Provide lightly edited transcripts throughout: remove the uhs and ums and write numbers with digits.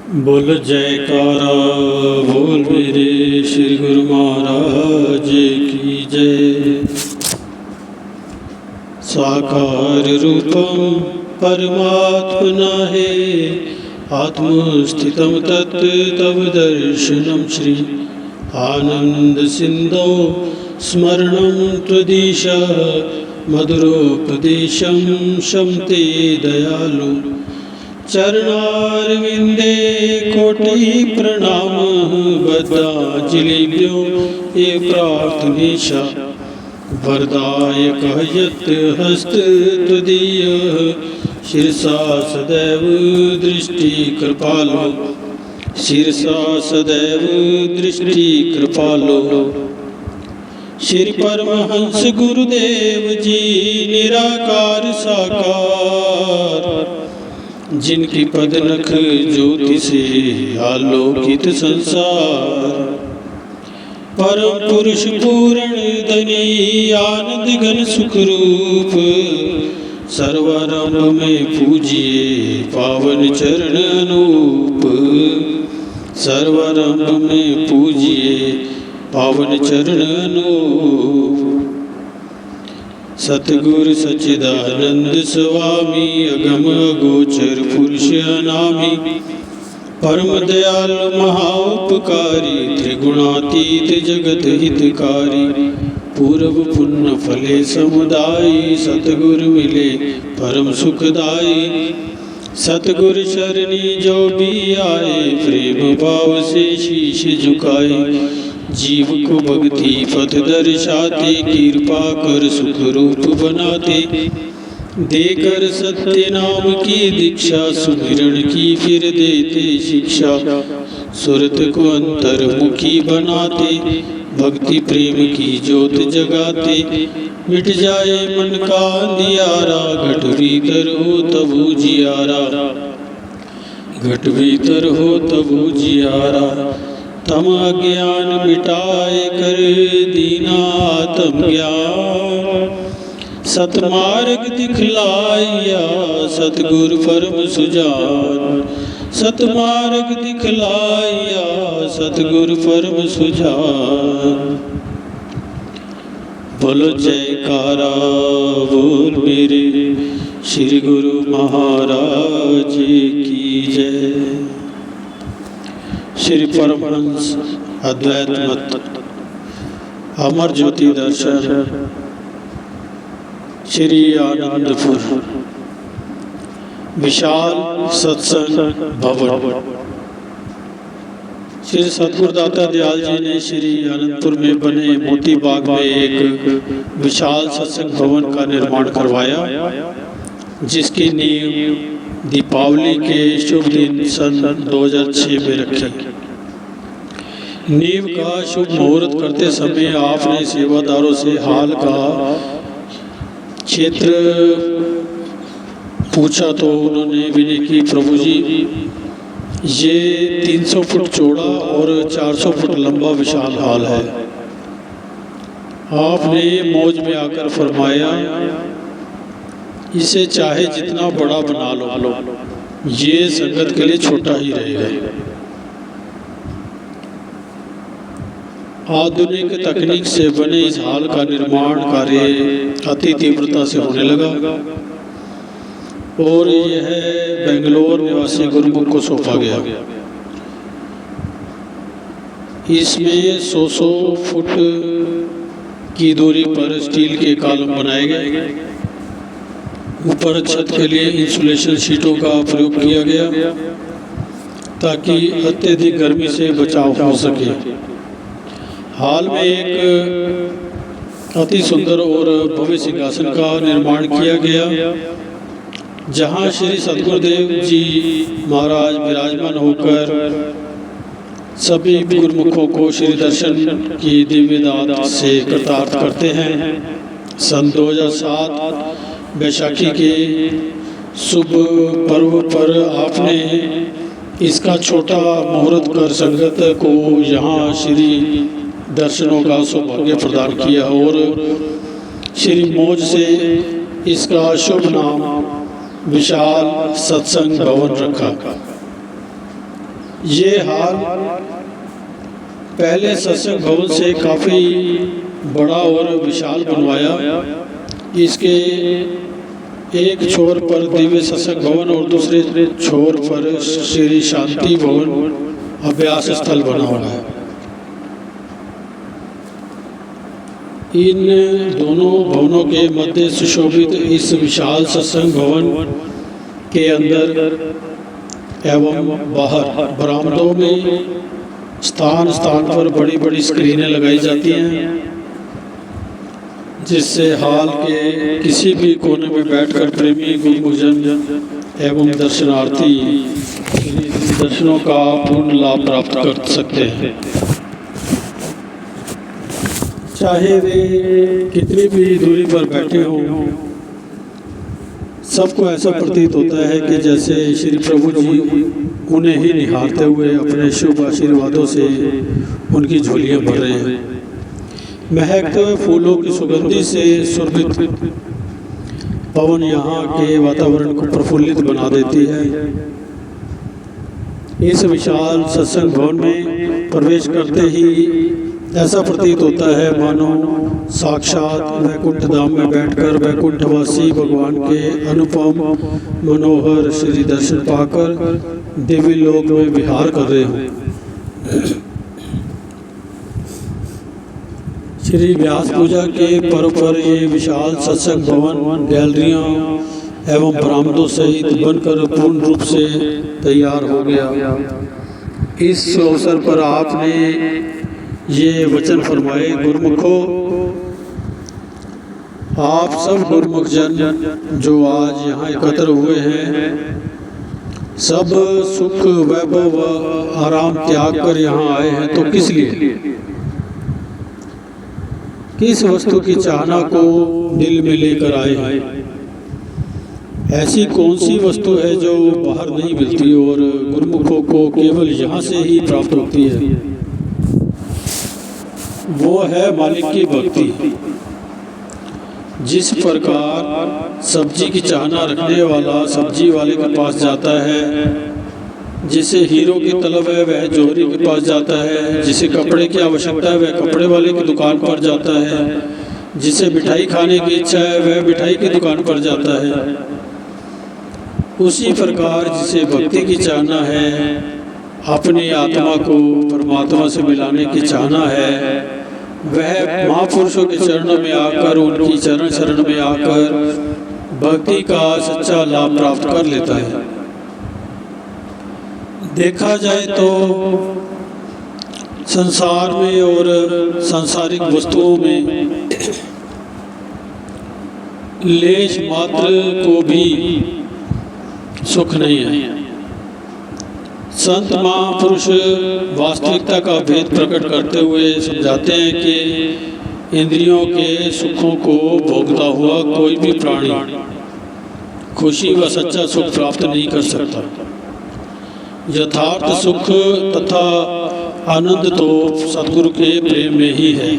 बोल जयकारा बोल मेरे श्री गुरु महाराज की जय। साकार रूपम परमात्मना है आत्मस्थितम तत् तव दर्शनम श्री आनंद सिंधो स्मरणं त्वदीश मधुरोपदेशं शमते दयालु चरणारविंदे कोटि प्रणाम बद्धांजलिभ्यो ये प्रार्थनीशा वरदायक यत् हस्त त्वदीय शिरसा सदैव दृष्टि कृपालो शिरसा सदैव दृष्टि कृपालो। श्री परमहंस गुरुदेव जी निराकार साकार जिनकी पदनख ज्योति से आलोकित संसार परम पुरुष पूर्ण धनी आनंद घन सुख रूप सर्वारंभ में पूजिए पावन चरण अनूप सर्वारंभ में पूजिए पावन चरण अनूप। सतगुरु सच्चिदानंद स्वामी अगम गोचर पुरुष अनामी परम दयाल महाउपकारी त्रिगुणातीत जगत हितकारी पूर्व पुण्य फले समुदायी सतगुरु मिले परम सुखदाई। सतगुरु शरणी जो भी आए प्रेम भाव से शीश झुकाए जीव को भक्ति पथ दर्शाते कृपा कर सुख रूप बनाते देकर सत्य नाम की दीक्षा सुमिरण की फिर देते शिक्षा सुरत को अंतर्मुखी बनाते भक्ति प्रेम की ज्योत जगाते मिट जाए मन का अंधियारा घट भीतर हो तब उजियारा घट भीतर हो तब उजियारा तम अज्ञान मिटाए कर दीना आत्म ज्ञान सतमार्ग दिखलाया सतगुरु परम सुजान सतमार्ग दिखलाया सतगुरु परम सुजान। बोलो जयकारा बोल मेरे श्री गुरु महाराज की जय। श्री परमहंस अद्वैत मत अमर ज्योति दर्शन श्री आनंदपुर विशाल सत्संग भवन। श्री सतगुरुदाता दयाल जी ने श्री आनंदपुर में बने मोती बाग में एक विशाल सत्संग भवन का निर्माण करवाया जिसकी नींव दीपावली के शुभ दिन सन 2006 में रखी। नींव का शुभ मुहूर्त करते समय आपने सेवादारों से हाल का क्षेत्र पूछा तो उन्होंने विनय की प्रभु जी ये 300 फुट चौड़ा और 400 फुट लंबा विशाल हाल है। आपने मौज में आकर फरमाया इसे चाहे जितना बड़ा बना लो ये संगत के लिए छोटा ही रहेगा। आधुनिक तकनीक से बने इस हाल का निर्माण कार्य अति तीव्रता से होने लगा और यह बेंगलोर निवासी गुरुमुख को सौंपा गया। इसमें 100 फुट की दूरी पर स्टील के कॉलम बनाए गए। ऊपर छत के लिए इंसुलेशन शीटों का प्रयोग किया गया ताकि अत्यधिक गर्मी से बचाव हो सके। हाल में एक अति सुंदर और भव्य सिंहासन का निर्माण किया गया जहां श्री सतगुरुदेव जी महाराज विराजमान होकर सभी गुरुमुखों को श्री दर्शन की दिव्य दात से कृतार्थ करते हैं। सन 2007 बैसाखी के शुभ पर्व पर आपने इसका छोटा मुहूर्त कर संगत को यहाँ श्री दर्शनों का सौभाग्य प्रदान किया और श्री मौज से इसका शुभ नाम विशाल सत्संग भवन रखा। ये हाल पहले सत्संग भवन से काफ़ी बड़ा और विशाल बनवाया। इसके एक छोर पर दिव्य सत्संग भवन और दूसरे छोर पर श्री शांति भवन अभ्यास स्थल बना हुआ है। इन दोनों भवनों के मध्य सुशोभित इस विशाल सत्संग भवन के अंदर एवं बाहर बरामदों में स्थान स्थान पर बड़ी बड़ी स्क्रीनें लगाई जाती हैं, जिससे हाल के किसी भी कोने में बैठकर प्रेमी गुरुजन एवं दर्शनार्थी दर्शनों का पूर्ण लाभ प्राप्त कर सकते हैं। चाहे वे कितनी भी दूरी पर बैठे हों, सबको ऐसा प्रतीत होता है कि जैसे श्री प्रभु जी उन्हें ही निहारते हुए अपने शुभ आशीर्वादों से उनकी झोलियां भर रहे हैं। महकते हुए फूलों की सुगंधी से सुरभित पवन यहाँ के वातावरण को प्रफुल्लित बना देती है। इस विशाल सत्संग भवन में प्रवेश करते ही ऐसा प्रतीत होता है मानो साक्षात वैकुंठ धाम में बैठकर वैकुंठवासी भगवान के अनुपम मनोहर श्री दर्शन पाकर दिव्य लोक में विहार कर रहे हों। श्री व्यास पूजा के पर्व पर ये विशाल सत्संग भवन गैलरियां एवं बरामदों सहित बनकर पूर्ण रूप से तैयार हो गया। इस अवसर पर आपने ये वचन फरमाए, गुरुमुखो, आप सब गुरुमुख जन जो आज यहाँ एकत्र हुए हैं, सब सुख वैभव व आराम त्याग कर यहाँ आए हैं तो किस लिए, किस वस्तु की चाहना को दिल में लेकर आए हैं? ऐसी कौन सी वस्तु है जो बाहर नहीं मिलती और गुरुमुखों को केवल यहाँ से ही प्राप्त होती है? वो है मालिक की भक्ति। जिस प्रकार सब्जी की चाहना रखने वाला सब्जी वाले के पास जाता है, जिसे हीरो की तलब है वह जौहरी के पास जाता है, जिसे कपड़े की आवश्यकता है वह कपड़े वाले की दुकान पर जाता है, जिसे मिठाई खाने की इच्छा है वह मिठाई की दुकान पर जाता है, उसी प्रकार जिसे भक्ति की चाहना है, अपनी आत्मा को परमात्मा से मिलाने की चाहना है, वह महापुरुषों के चरणों में आकर उनकी चरण शरण में आकर भक्ति का सच्चा लाभ प्राप्त कर लेता है। देखा जाए तो संसार में और सांसारिक वस्तुओं में लेश मात्र को भी सुख नहीं है। संत महापुरुष वास्तविकता का भेद प्रकट करते हुए समझाते हैं कि इंद्रियों के सुखों को भोगता हुआ कोई भी प्राणी खुशी व सच्चा सुख प्राप्त नहीं कर सकता। यथार्थ सुख तथा आनंद तो सद्गुरु के प्रेम में ही है,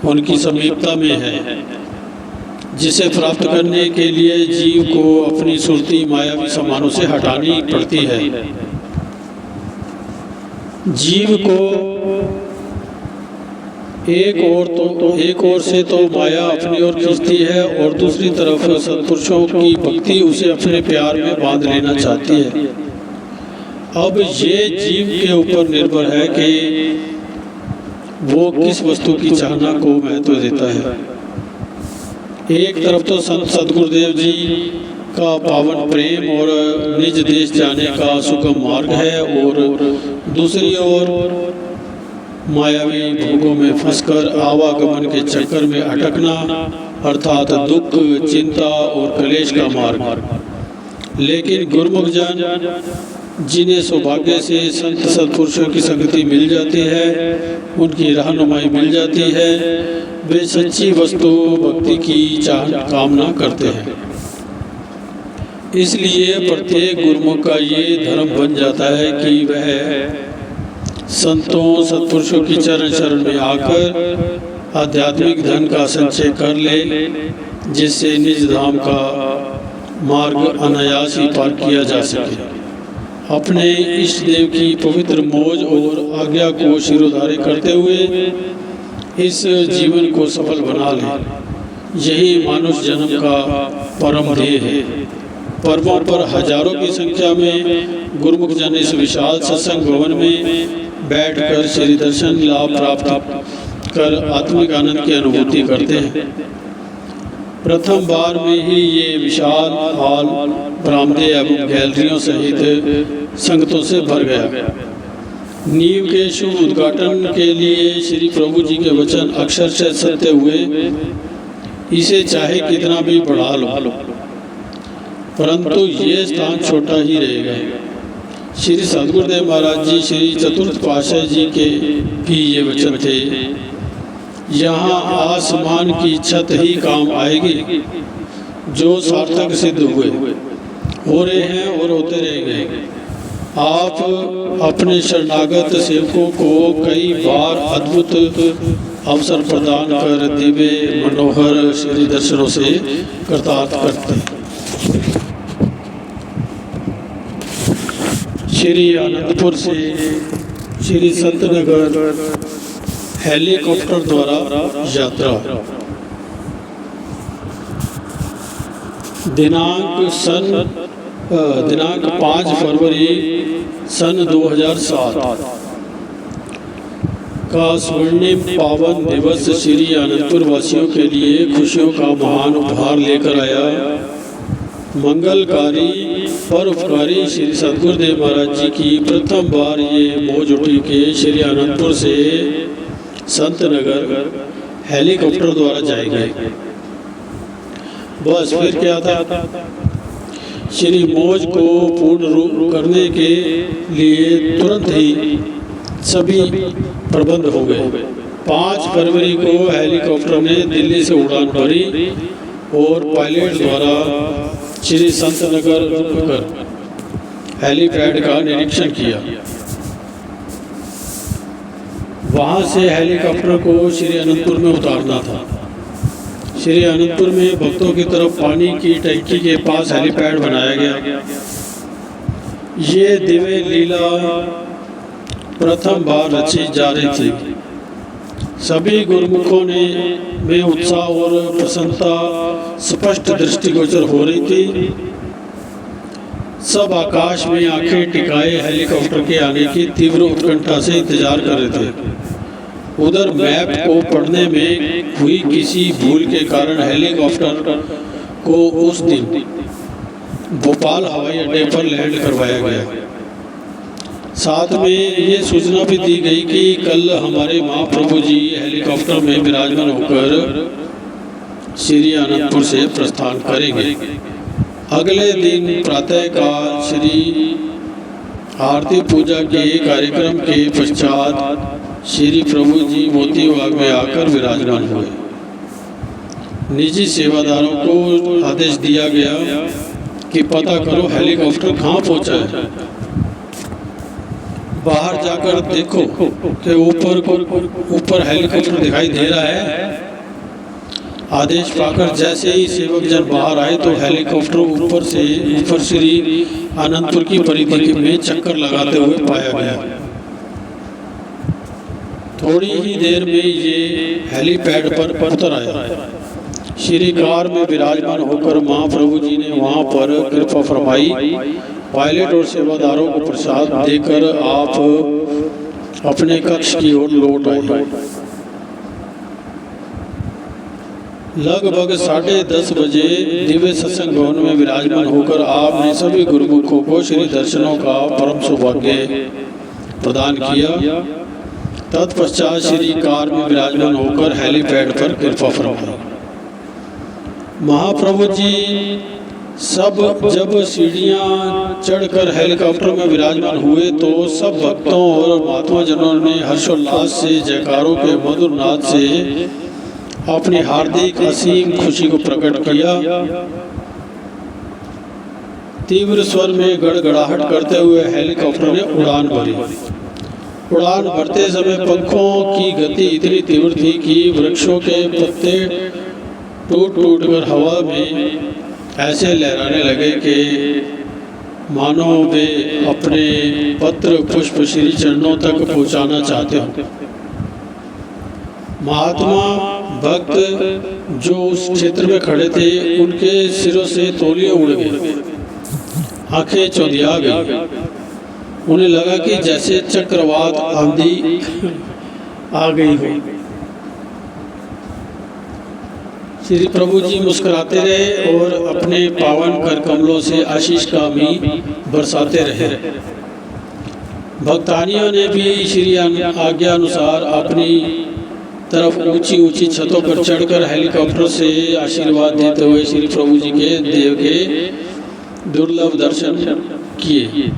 उनकी समीपता में है, जिसे प्राप्त करने के लिए जीव को अपनी सुरती मायावी सामानों से हटानी पड़ती है। जीव को एक ओर से तो माया अपनी ओर खींचती है और दूसरी तरफ सत्पुरुषों की भक्ति उसे अपने प्यार में बांध लेना चाहती है। अब ये जीव के ऊपर निर्भर है कि वो किस वस्तु की चाहना को महत्व देता है। एक तरफ तो संत सदगुरुदेव जी का पावन प्रेम और निज देश जाने का सुगम मार्ग है और दूसरी ओर मायावी भोगों में फंसकर आवागमन के चक्कर में अटकना अर्थात दुख, चिंता और क्लेश का मार्ग। लेकिन गुरुमुख जन जिन्हें सौभाग्य से संत सत्पुरुषों की संगति मिल जाती है, उनकी रहनुमाई मिल जाती है, वे सच्ची वस्तु भक्ति की कामना करते हैं। इसलिए प्रत्येक गुरुमुख का ये धर्म बन जाता है कि वह संतों सत्पुरुषों की चरण शरण में आकर आध्यात्मिक धन का संचय कर ले, जिससे निज धाम का मार्ग अनायास ही पार किया जा सके। अपने इष्ट देव की पवित्र मौज और आज्ञा को शिरोधार्य करते हुए इस जीवन को सफल बना लें। यही मानुष जन्म का परम ध्येय है। पर्वों पर हजारों की संख्या में गुरुमुख जन इस विशाल सत्संग भवन में बैठकर श्री दर्शन लाभ प्राप्त कर आत्मिक आनंद की अनुभूति करते हैं। प्रथम बार में ही ये विशाल हॉल बरामदे एवं गैलरियों सहित संगतों से भर गया। नींव के शुभ उद्घाटन के लिए श्री प्रभु जी के वचन अक्षरशः सत्य हुए। इसे चाहे कितना भी बढ़ा लो, परंतु ये स्थान छोटा ही रहेगा। श्री सद्गुरुदेव महाराज जी श्री चतुर्थ पातशाह जी के भी ये वचन थे, यहाँ आसमान की छत ही काम आएगी, जो सार्थक सिद्ध हुए, हो रहे हैं और होते रहेंगे। आप अपने शरणागत सेवकों को कई बार अद्भुत अवसर प्रदान कर दिव्य मनोहर श्री दर्शनों से कृतार्थ करते हैं। श्री आनंदपुर से श्री संतनगर हेलीकॉप्टर द्वारा यात्रा। दिनांक 5 फरवरी सन 2007 का स्वर्णिम पावन दिवस श्री आनंदपुर वासियों के लिए खुशियों का महान उपहार लेकर आया। मंगलकारी परोपकारी श्री सद्गुरुदेव महाराज जी की प्रथम बार ये मौज उठी कि श्री आनंदपुर से संतनगर हेलीकॉप्टर द्वारा जाएंगे। बस फिर क्या था, श्री मौज को पूर्ण रूप करने के लिए तुरंत ही सभी प्रबंध हो गए। 5 फरवरी को हेलीकॉप्टर ने दिल्ली से उड़ान भरी और पायलट द्वारा श्री संतनगर कर हेलीपैड का निरीक्षण किया। वहां से हेलीकॉप्टर को श्री अनंतपुर में उतारना था। श्री अनंतपुर में भक्तों की तरफ पानी की टंकी के पास हेलीपैड बनाया गया। ये दिव्य लीला प्रथम बार रची जा रही थी। सभी गुरुमुखों में उत्साह और प्रसन्नता स्पष्ट दृष्टिगोचर हो रही थी। सब आकाश में आंखें टिकाए हेलीकॉप्टर के आने की तीव्र उत्कंठा से इंतजार कर रहे थे। उधर मैप को पढ़ने में हुई किसी भूल के कारण हेलीकॉप्टर को उस दिन भोपाल हवाई अड्डे पर लैंड करवाया गया। साथ में ये सूचना भी दी गई कि कल हमारे महाप्रभु जी हेलीकॉप्टर में विराजमान होकर श्री आनंदपुर से प्रस्थान करेंगे। अगले दिन प्रातःकाल श्री आरती पूजा के कार्यक्रम के पश्चात श्री प्रभु जी मोती बाग में आकर विराजमान हुए। निजी सेवादारों को आदेश दिया गया कि पता करो हेलीकॉप्टर कहाँ पहुँचा है। बाहर जाकर देखो कि ऊपर हेलीकॉप्टर दिखाई दे रहा है। आदेश पाकर जैसे ही सेवक जन बाहर आए तो हेलीकॉप्टर ऊपर श्री आनंदपुर की परिधि में चक्कर लगाते हुए पाया गया। थोड़ी ही देर में ये हेलीपैड पर उतर आया। श्री कार में विराजमान होकर महाप्रभु जी ने वहां पर कृपा फरमाई। पायलट और सेवादारों को प्रसाद देकर आप अपने कक्ष की ओर लौट आए। लगभग 10:30 बजे दिव्य सत्संग भवन में विराजमान होकर आपने सभी गुरुमुखों को श्री दर्शनों का परम सौभाग्य प्रदान किया। तत्पश्चात श्री कार में विराजमान होकर हेलीपैड पर कृपा फरमाई। महाप्रभु जी जब सीढ़ियां चढ़कर हेलीकॉप्टर में विराजमान हुए तो सब भक्तों और महात्मा जनों ने हर्षोल्लास से जयकारों के मधुर नाद से अपनी हार्दिक असीम खुशी को प्रकट किया। तीव्र स्वर में गड़गड़ाहट करते हुए हेलीकॉप्टर ने उड़ान भरी। उड़ान भरते समय पंखों की गति इतनी तीव्र थी कि वृक्षों के पत्ते टूट कर हवा में ऐसे लहराने लगे कि मानो वे अपने पत्र पुष्प श्री चरणों तक पहुंचाना चाहते हो। महात्मा भक्त जो उस क्षेत्र में खड़े थे उनके सिरों से तौलिए उड़ गए, आंखें चौंधिया गई। उन्हें लगा कि जैसे चक्रवात आंधी आ गई हो। श्री प्रभु जी मुस्कुराते रहे और अपने पावन कर कमलों से आशीष का मी बरसाते रहे। भक्तानियों ने भी श्री आज्ञा अनुसार अपनी तरफ ऊंची ऊंची छतों पर चढ़कर हेलीकॉप्टर से आशीर्वाद देते हुए श्री प्रभु जी के देव के दुर्लभ दर्शन किए।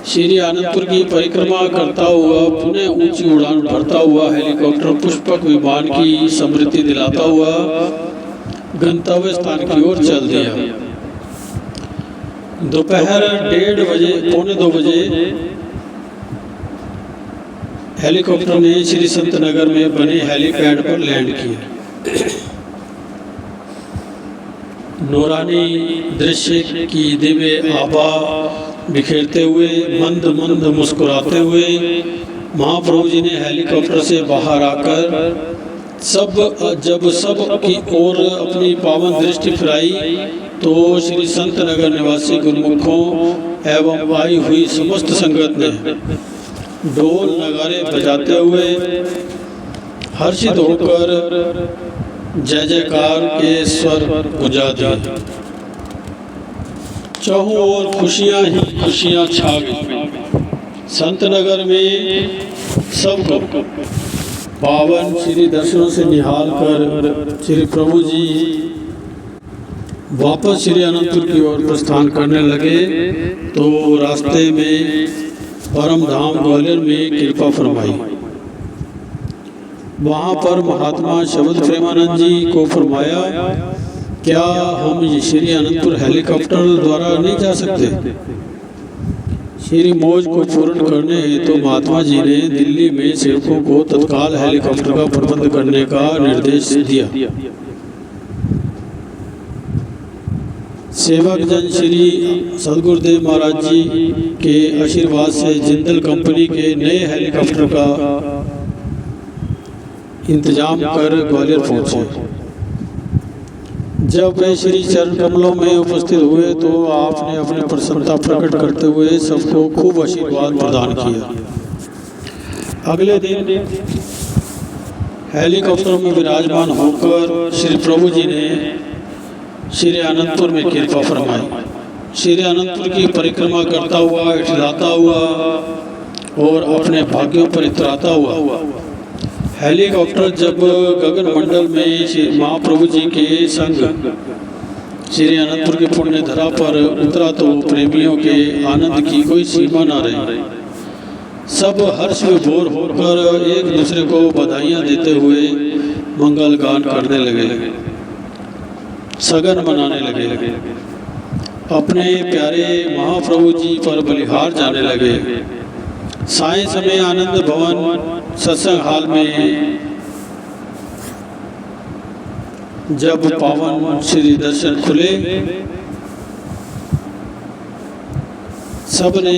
श्री आनंदपुर की परिक्रमा करता हुआ पुनः ऊंची उड़ान भरता हुआ हेलीकॉप्टर पुष्पक विमान की समृद्धि दिलाता हुआ गंतव्य स्थान की ओर चल दिया। दोपहर 1:30 बजे, पौने 2 बजे हेलीकॉप्टर ने श्री संत नगर में बने हेलीपैड पर लैंड किया। नूरानी दृश्य की दिव्य आभा बिखेरते हुए मंद मंद मुस्कुराते हुए महाप्रभु जी ने हेलीकॉप्टर से बाहर आकर जब सब की ओर अपनी पावन दृष्टि फिराई तो श्री संत नगर निवासी गुरुमुखों एवं आई हुई समस्त संगत ने ढोल नगारे बजाते हुए हर्षित होकर जय जयकार के स्वर गुंजा दिए। चारों ओर खुशियां ही खुशियां छा गई। संत नगर में सबको पावन श्री दर्शनों से निहाल कर श्री प्रभु जी वापस श्री अनंतपुर की ओर प्रस्थान करने लगे तो रास्ते में परम धाम ग्वालियर में कृपा फरमाई। वहाँ पर महात्मा शब्द प्रेमानंद जी को फरमाया, क्या हम श्री अनंतपुर हेलीकॉप्टर द्वारा नहीं जा सकते? श्री मौज को पूर्ण करने हेतु तो महात्मा जी ने दिल्ली में सेवकों को तत्काल हेलीकॉप्टर का प्रबंध करने का निर्देश दिया। सेवक जन श्री सदगुरुदेव महाराज जी के आशीर्वाद से जिंदल कंपनी के नए हेलीकॉप्टर का इंतजाम कर ग्वालियर पहुंचे। जब वे श्री चरण कमलों में उपस्थित हुए तो आपने अपनी प्रसन्नता प्रकट करते हुए सबको खूब आशीर्वाद प्रदान किया। अगले दिन हेलीकॉप्टर में विराजमान होकर श्री प्रभु जी ने श्री अनंतपुर में कृपा फरमाई। श्री अनंतपुर की परिक्रमा करता हुआ, इठलाता हुआ और अपने भाग्यों पर इतराता हुआ हेलीकॉप्टर जब गगन मंडल में श्री महाप्रभु जी के संग श्री अनंतपुर के पुण्य धरा पर उतरा तो प्रेमियों के आनंद की कोई सीमा न रही। सब हर्ष विभोर होकर एक दूसरे को बधाइयाँ देते हुए मंगल गान करने लगे, सगन मनाने लगे, अपने प्यारे महाप्रभु जी पर बलिहार जाने लगे। साय समय आनंद भवन सत्संग हाल में जब पावन श्री दर्शन खुले, सबने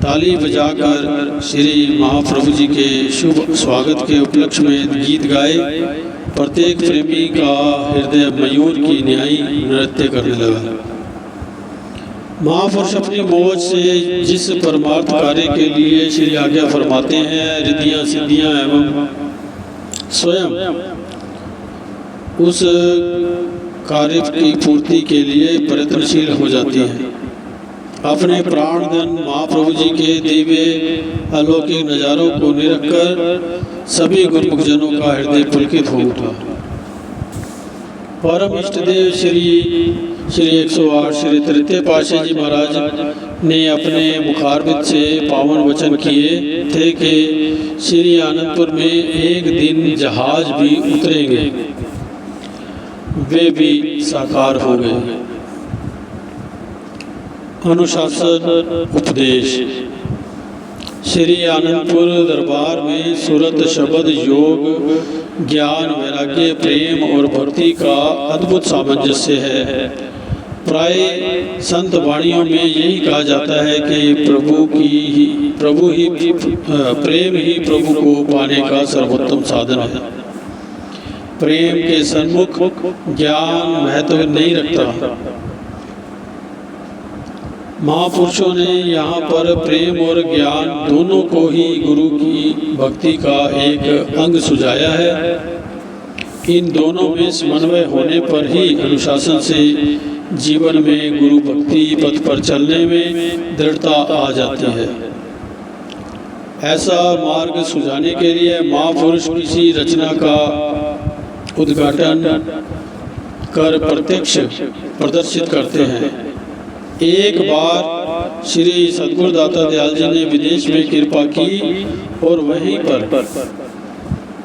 ताली बजाकर श्री महाप्रभु जी के शुभ स्वागत के उपलक्ष्य में गीत गाए। प्रत्येक प्रेमी का हृदय मयूर की न्यायी नृत्य करने लगा। महापुरुष अपनी मौज से जिस परमार्थ कार्य के लिए श्री आज्ञा फरमाते हैं, रिद्धियाँ सिद्धियाँ एवं स्वयं उस कार्य की पूर्ति के लिए प्रयत्नशील हो जाती हैं। अपने प्राणधन महाप्रभु जी के दिव्य अलौकिक नज़ारों को निरख कर सभी गुरुमुख जनों का हृदय पुलकित हो उठा। परम इष्ट देव श्री 108 श्री तृतीय पातशाही जी महाराज ने अपने मुखारबिंद से पावन वचन किए थे कि श्री आनंदपुर में एक दिन जहाज भी उतरेंगे। वे भी साकार हो गए। अनुशासन उपदेश। श्री आनंदपुर दरबार में सुरत शब्द योग ज्ञान वैराग्य प्रेम और भक्ति का अद्भुत सामंजस्य है। प्राय संत वाणियों में यही कहा जाता है कि प्रेम ही प्रभु को पाने का सर्वोत्तम साधन है। प्रेम के सन्मुख ज्ञान महत्व नहीं रखता। महापुरुषों ने यहाँ पर प्रेम और ज्ञान दोनों को ही गुरु की भक्ति का एक अंग सुझाया है। इन दोनों में समन्वय होने पर ही अनुशासन से जीवन में गुरु भक्ति पथ पर चलने में दृढ़ता आ जाती है। ऐसा मार्ग सुझाने के लिए महापुरुष किसी रचना का उद्घाटन कर प्रत्यक्ष प्रदर्शित करते हैं। एक बार श्री सद्गुरु दाता दयाल जी ने विदेश में कृपा की और वहीं पर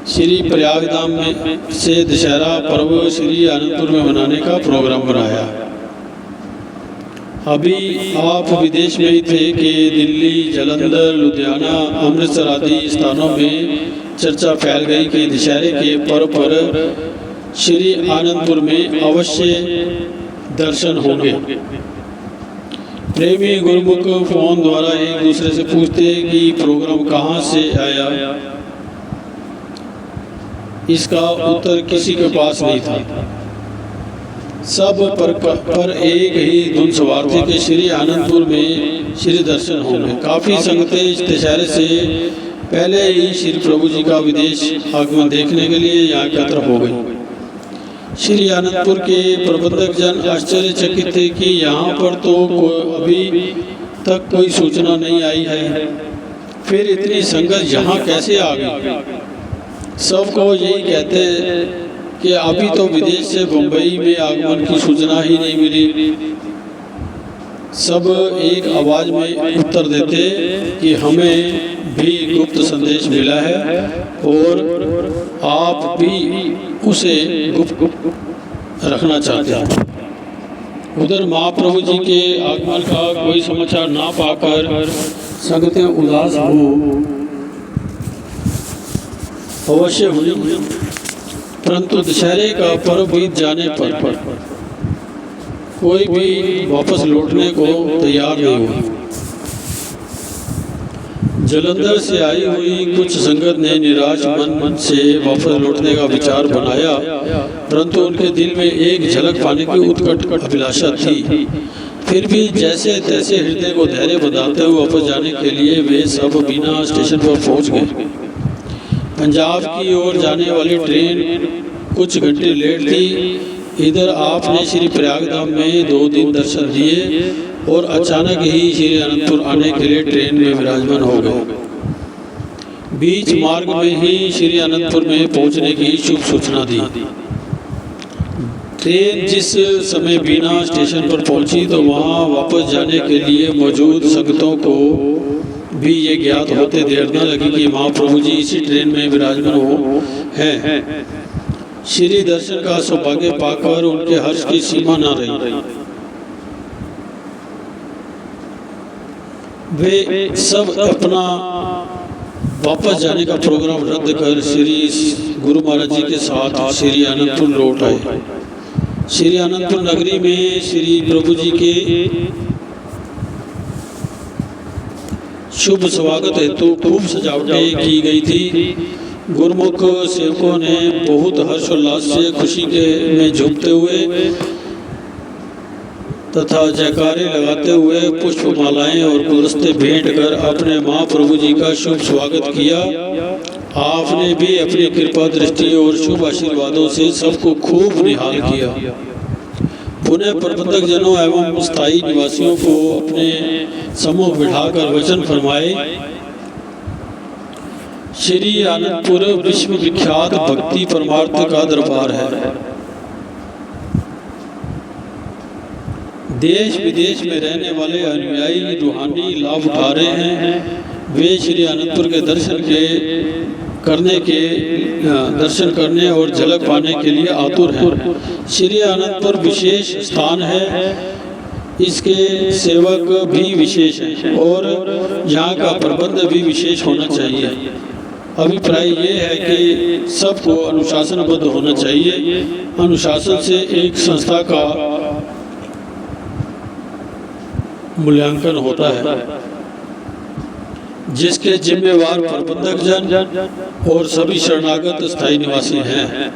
श्री प्रयागधाम में से दशहरा पर्व श्री आनंदपुर में मनाने का प्रोग्राम बनाया। अभी आप विदेश में ही थे कि दिल्ली, जालंधर, लुधियाना, अमृतसर आदि स्थानों में चर्चा फैल गई कि दशहरे के पर्व पर श्री आनंदपुर में अवश्य दर्शन होंगे। प्रेमी गुरुमुख फोन द्वारा एक दूसरे से पूछते कि प्रोग्राम कहाँ से आया। इसका उत्तर किसी के पास नहीं था। सब पर एक ही धुन सवार थे कि श्री आनंदपुर में श्री दर्शन होंगे। काफ़ी संगतें इस दशहरे से पहले ही श्री प्रभु जी का विदेश आगमन देखने के लिए यहाँ एकत्र हो गई। श्री आनंदपुर के प्रबंधक जन आश्चर्यचकित थे कि यहाँ पर तो अभी तक कोई सूचना नहीं आई है, फिर इतनी संगत यहाँ कैसे आ गई। सबको यही कहते कि अभी तो विदेश से मुंबई में आगमन की सूचना ही नहीं मिली। सब एक आवाज़ में उत्तर देते कि हमें भी गुप्त संदेश मिला है और आप भी उसे गुप्त रखना चाहते हैं। उधर महाप्रभु जी के आगमन का कोई समाचार ना पाकर संगतें उदास हो अवश्य हुई, परंतु दशहरे का पर्व बीत जाने पर कोई भी वापस लौटने को तैयार नहीं हुआ। जालंधर से आई हुई कुछ संगत ने निराश मन से वापस लौटने का विचार बनाया, परंतु उनके दिल में एक झलक पाने की उत्कट अभिलाषा थी। फिर भी जैसे तैसे हृदय को धैर्य बंधाते हुए वापस जाने के लिए वे सब बीना स्टेशन पर पहुंच गए। पंजाब की ओर जाने वाली ट्रेन कुछ घंटे लेट थी। इधर आपने श्री प्रयागधाम में 2 दिन दर्शन दिए और अचानक ही श्री अनंतपुर आने के लिए ट्रेन में विराजमान हो गए। बीच मार्ग में ही श्री अनंतपुर में पहुंचने की शुभ सूचना दी। ट्रेन जिस समय बीना स्टेशन पर पहुंची तो वहां वापस जाने के लिए मौजूद संगतों को भी ये ज्ञात होते देर न लगी कि महाप्रभु जी इसी ट्रेन में विराजमान हैं। श्री दर्शन का सौभाग्य पाकर उनके हर्ष की सीमा न रही। वे सब अपना वापस जाने का प्रोग्राम रद्द कर श्री गुरु महाराज जी के साथ श्री आनंदपुर लौट आए। श्री आनंदपुर नगरी में श्री प्रभु जी के शुभ स्वागत हेतु खूब सजावटें की गई थी। गुरुमुख सेवकों ने बहुत हर्षोल्लास से खुशी के में झूमते हुए तथा जयकारे लगाते हुए पुष्प मालाएं और गुलदस्ते भेंट कर अपने महाप्रभु जी का शुभ स्वागत किया। आपने भी अपनी कृपा दृष्टि और शुभ आशीर्वादों से सबको खूब निहाल किया। पुनः प्रबंधक जनों एवं स्थायी निवासियों को अपने समूह बिठाकर वचन फरमाए। श्री आनंदपुर विश्व विख्यात भक्ति परमार्थ का दरबार है। देश विदेश में रहने वाले अनुयायी रूहानी लाभ उठा रहे हैं। वे श्री आनंदपुर के दर्शन करने और झलक पाने के लिए आतुर हैं। श्री आनंदपुर विशेष स्थान है, इसके सेवक भी विशेष हैं और यहाँ का प्रबंध भी विशेष होना चाहिए। अभिप्राय ये है कि सबको अनुशासनबद्ध होना चाहिए। अनुशासन से एक संस्था का मूल्यांकन होता है, जिसके जिम्मेवार प्रबंधक जन और सभी शरणागत स्थायी निवासी हैं।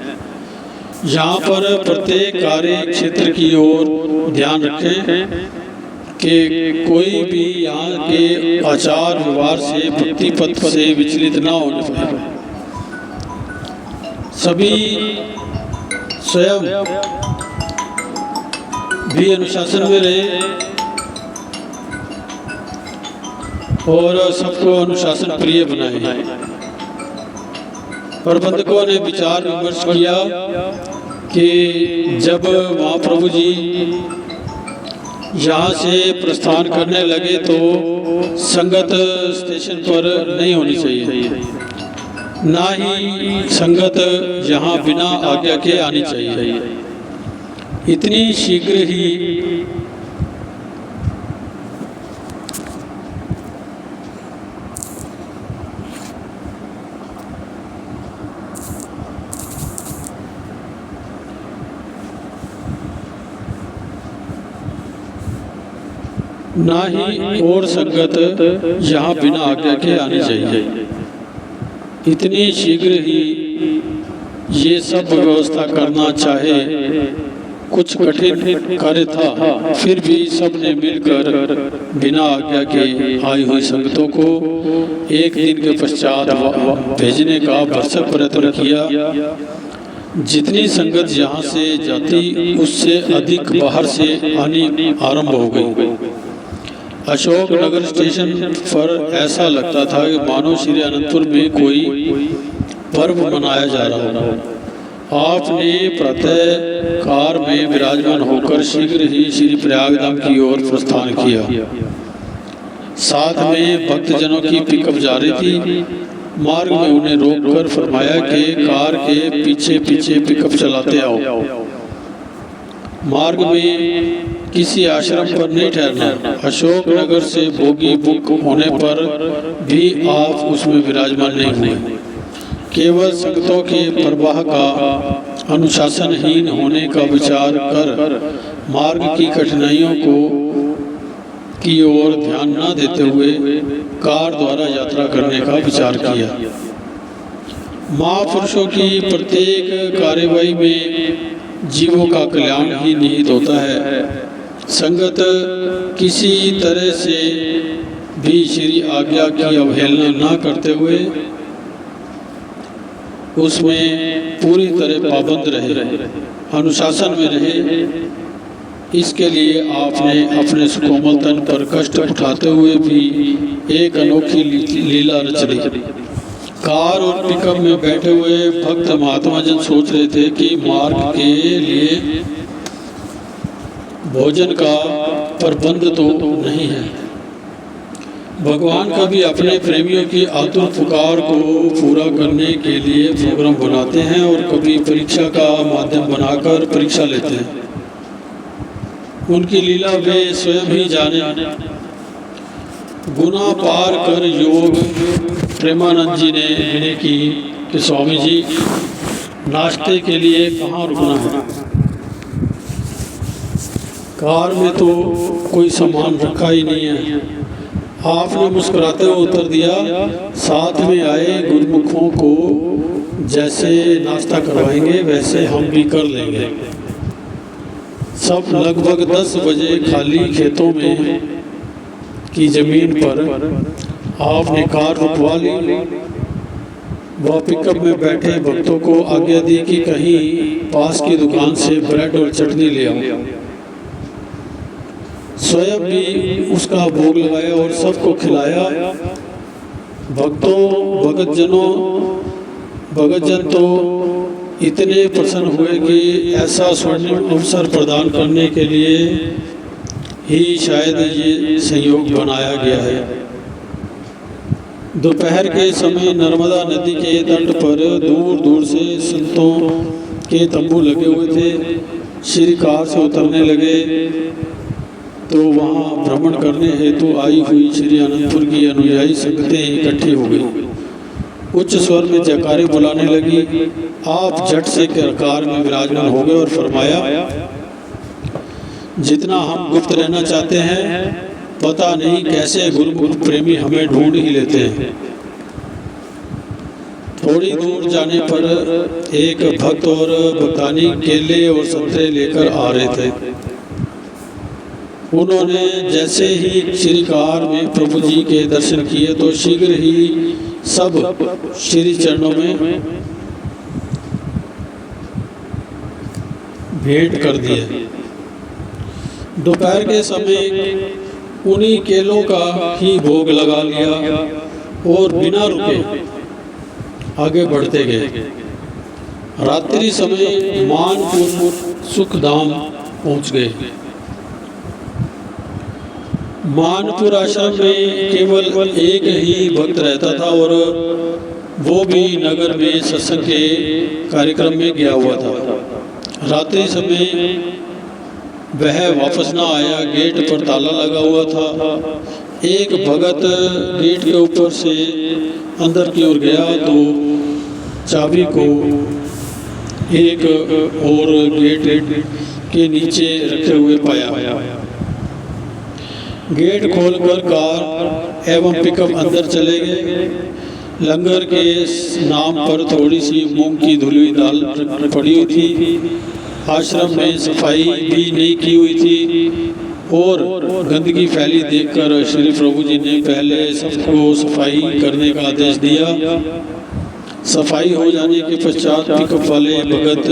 यहाँ पर प्रत्येक कार्य क्षेत्र की ओर ध्यान रखें कि कोई भी यहाँ के आचार व्यवहार से भक्ति पथ से विचलित ना होने पाए। सभी स्वयं भी अनुशासन में रहे और सबको अनुशासन प्रिय बनाए। प्रबंधकों ने विचार विमर्श किया कि जब महाप्रभु जी यहाँ से प्रस्थान करने लगे तो संगत स्टेशन पर नहीं होनी चाहिए, ना ही संगत यहाँ बिना आज्ञा के आनी चाहिए। इतनी शीघ्र ही ना ही और संगत यहाँ बिना आज्ञा के आनी चाहिए। इतनी शीघ्र ही ये सब व्यवस्था करना चाहे कुछ कठिन कार्य था, फिर भी सबने मिलकर बिना आज्ञा के आई हुई संगतों को एक दिन के पश्चात भेजने का भरसक प्रयत्न किया। जितनी संगत यहाँ से जाती उससे अधिक बाहर से आनी आरंभ हो गई। अशोक नगर स्टेशन पर ऐसा लगता था कि मानो श्री अनंतपुर में कोई पर्व मनाया जा रहा हो। आपने प्रातः कार में विराजमान होकर शीघ्र ही श्री प्रयागधाम की ओर प्रस्थान किया। साथ में भक्तजनों की पिकअप जा रही थी। मार्ग में उन्हें रोककर फरमाया कि कार के पीछे पीछे पिकअप चलाते आओ। मार्ग में किसी आश्रम पर नहीं ठहरना। अशोक नगर से बोगी बुक होने पर भी आप उसमें विराजमान नहीं हुए। केवल संगतों के प्रवाह का अनुशासनहीन होने का विचार कर मार्ग की कठिनाइयों की ओर ध्यान न देते हुए कार द्वारा यात्रा करने का विचार किया। महापुरुषों की प्रत्येक कार्यवाही में जीवों का कल्याण ही निहित होता है। संगत किसी तरह से भी श्री आज्ञा की अवहेलना न करते हुए उसमें पूरी तरह पाबंद रहे, अनुशासन में रहे। इसके लिए आपने अपने सुकोमल तन पर कष्ट उठाते हुए भी एक अनोखी लीला रच दी। कार और पिकअप में बैठे हुए भक्त महात्मा जन सोच रहे थे कि मार्ग के लिए भोजन का प्रबंध तो नहीं है। भगवान कभी अपने प्रेमियों की आतुर पुकार को पूरा करने के लिए प्रोग्राम बनाते हैं और कभी परीक्षा का माध्यम बनाकर परीक्षा लेते हैं। उनकी लीला वे स्वयं ही जाने। गुना पार कर योग प्रेमानंद जी ने विनय की कि स्वामी जी नाश्ते के लिए कहाँ रुकना है। कार में तो कोई सामान रखा ही नहीं है। आपने मुस्कुराते हुए उत्तर दिया, साथ में आए गुरुमुखों को जैसे नाश्ता करवाएंगे वैसे हम भी कर लेंगे। सब लगभग 10 बजे खाली खेतों में की जमीन पर आपने कार रुकवा ली। वह पिकअप में बैठे भक्तों को आज्ञा दी कि कहीं पास की दुकान से ब्रेड और चटनी ले आओ। स्वयं भी उसका भोग लगाया और सबको खिलाया। भगत जन तो इतने प्रसन्न हुए कि ऐसा स्वर्णिम अवसर प्रदान करने के लिए ही शायद ये संयोग बनाया गया है। दोपहर के समय नर्मदा नदी के तट पर दूर दूर से संतों के तंबू लगे हुए थे। श्री कार से उतरने लगे तो वहाँ भ्रमण करने हेतु आई हुई श्री अनंतपुर की अनुयायी संगतें इकट्ठी हो गई। उच्च स्वर में जयकारे बुलाने लगी। आप झट से कार में विराजमान हो गए और फरमाया, जितना हम गुप्त रहना चाहते हैं पता नहीं कैसे गुरुमुख प्रेमी हमें ढूंढ ही लेते हैं। थोड़ी दूर जाने पर एक भक्त और भक्तानी केले और संतरे लेकर आ रहे थे। उन्होंने जैसे ही श्रीकार में प्रभु जी के दर्शन किए तो शीघ्र ही सब श्री चरणों में भेंट कर दिए। दोपहर के समय उन्हीं केलों का ही भोग लगा लिया और बिना रुके आगे बढ़ते गए। रात्रि समय मानपुर सुखधाम पहुंच गए। मानपुर आश्रम में केवल एक ही भक्त रहता था और वो भी नगर में सत्संग के कार्यक्रम में गया हुआ था। रात्रि समय वह वापस ना आया। गेट पर ताला लगा हुआ था। एक भगत गेट के ऊपर से अंदर की ओर गया तो चाबी को एक और गेट के नीचे रखे हुए पाया। गेट खोलकर कार एवं पिकअप अंदर चले गए। लंगर के नाम पर थोड़ी सी मूंग की धुली हुई दाल पड़ी हुई थी। आश्रम में सफाई भी नहीं की हुई थी और गंदगी फैली देखकर श्री प्रभु जी ने पहले सबको सफाई करने का आदेश दिया। सफाई हो जाने के पश्चात पिकअप वाले भगत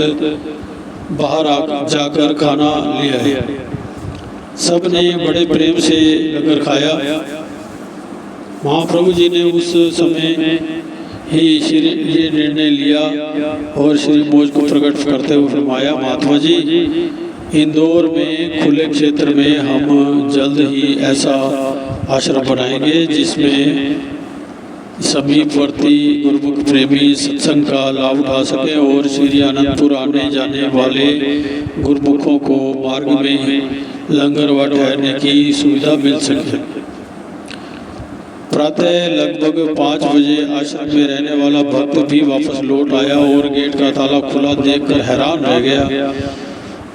बाहर जाकर खाना ले आए। सब ने बड़े प्रेम से लंगर खाया। महाप्रभु जी ने उस समय ही ये निर्णय लिया और श्री मोज को प्रकट करते हुए फरमाया, महात्मा जी, इंदौर में खुले क्षेत्र में हम जल्द ही ऐसा आश्रम बनाएंगे जिसमें समीपवर्ती गुरुमुख प्रेमी सत्संग का लाभ उठा सकें और श्री आनंदपुर आने जाने वाले गुरुमुखों को मार्ग में लंगर व ठहरने की सुविधा मिल सके। प्रातः लगभग 5 बजे आश्रम में रहने वाला भक्त भी वापस लौट आया और गेट का ताला खुला देखकर हैरान रह गया।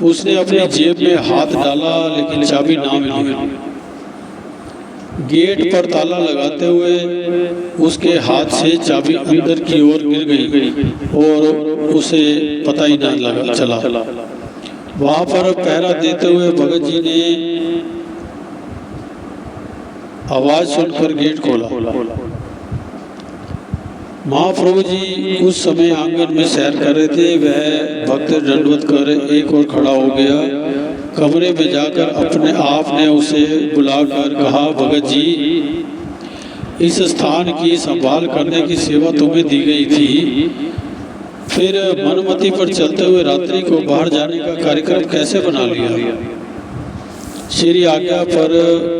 उसने अपनी जेब में हाथ डाला लेकिन चाबी ना मिली। गेट पर ताला लगाते हुए उसके हाथ से चाबी अंदर की ओर गिर गई और उसे पता ही ना लगा चला। वहां पर पहरा देते हुए भगत जी ने आवाज सुनकर गेट खोला। महाप्रभु जी उस समय आंगन में सैर कर रहे थे। वह भक्त दंडवत कर एक और खड़ा हो गया। कमरे में जाकर अपने आप ने उसे बुलाकर कहा, भगत जी, इस स्थान की संभाल करने की सेवा तुम्हें दी गई थी, फिर मनमति पर चलते हुए रात्रि को बाहर जाने का कार्यक्रम कैसे बना लिया? श्री आज्ञा पर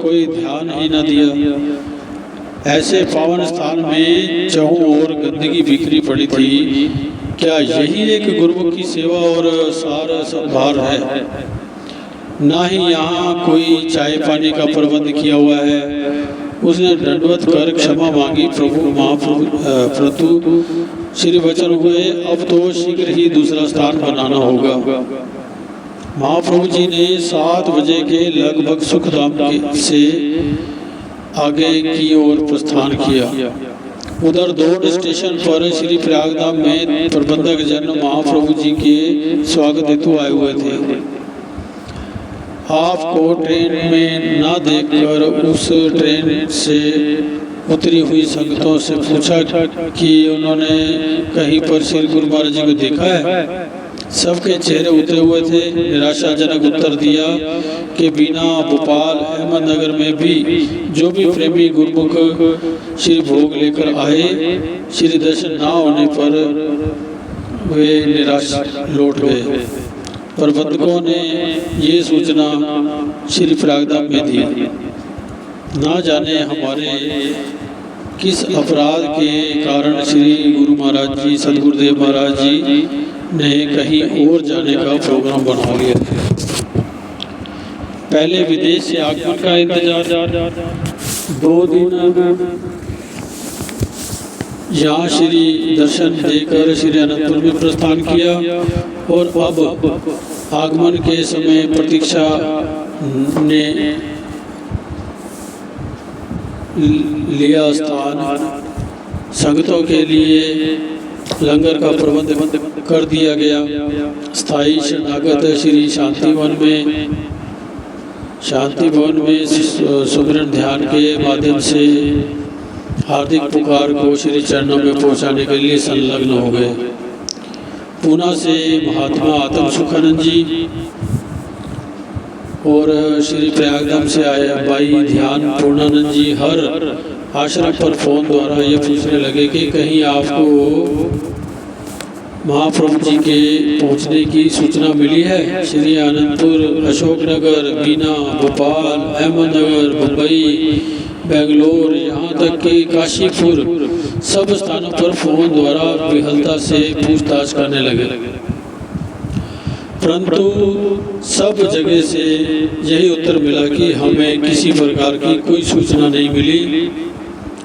कोई ध्यान ही न दिया। ऐसे पावन स्थान में चहु और गंदगी बिखरी पड़ी थी। क्या यही एक गुरुमुख की सेवा और सार संभार है? ना ही यहाँ कोई चाय पानी का प्रबंध किया हुआ है। उसने दंडवत कर क्षमा मांगी। प्रभु महाप्रभु श्री वचन हुए, अब तो शीघ्र ही दूसरा स्थान बनाना होगा। महाप्रभु जी ने 7 बजे के लगभग सुखधाम से आगे की ओर प्रस्थान किया। उधर दौड़ स्टेशन पर श्री प्रयागधाम में प्रबंधक जन महाप्रभु जी के स्वागत हेतु आए हुए थे। आपको ट्रेन में ना देखकर उस ट्रेन से उतरी हुई संगतों से पूछा कि उन्होंने कहीं पर श्री गुरु महाराज जी को देखा है। सबके चेहरे उतरे हुए थे। निराशाजनक उत्तर दिया कि बिना भोपाल अहमदनगर में भी जो भी प्रेमी गुरुमुख श्री भोग लेकर आए, श्री दर्शन ना होने पर वे निराश लौट गए। प्रबंधकों ने ये सूचना श्री प्रयागधाम में दी। ना जाने हमारे किस अपराध के कारण श्री गुरु महाराज जी, सदगुरुदेव महाराज जी ने कहीं और जाने का प्रोग्राम बना लिया। पहले विदेश से आगमन का इंतजार, 2 दिन यहाँ श्री दर्शन देकर श्री अनंतपुर में प्रस्थान किया और अब आगमन के समय प्रतीक्षा ने लिया स्थान, संगतों के लिए लंगर का प्रबंध कर दिया गया। स्थायी शरणागत श्री शांति भवन में सुमिरन ध्यान के माध्यम से हार्दिक पुकार को श्री चरणों में पहुंचाने के लिए संलग्न हो गए। पूना से महात्मा आत्म सुखानंद जी और श्री प्रयागधाम से आए भाई ध्यान पूर्णानंद जी हर आश्रम पर फोन द्वारा ये पूछने लगे कि कहीं आपको महाप्रभु जी के पहुंचने की सूचना मिली है। श्री आनंदपुर, अशोकनगर, बीना, भोपाल, अहमदनगर, मुंबई, बेंगलोर, यहाँ तक कि काशीपुर, सब स्थानों पर फोन द्वारा विहलता से पूछताछ करने लगे, परंतु सब जगह से यही उत्तर मिला कि हमें किसी प्रकार की कोई सूचना नहीं मिली।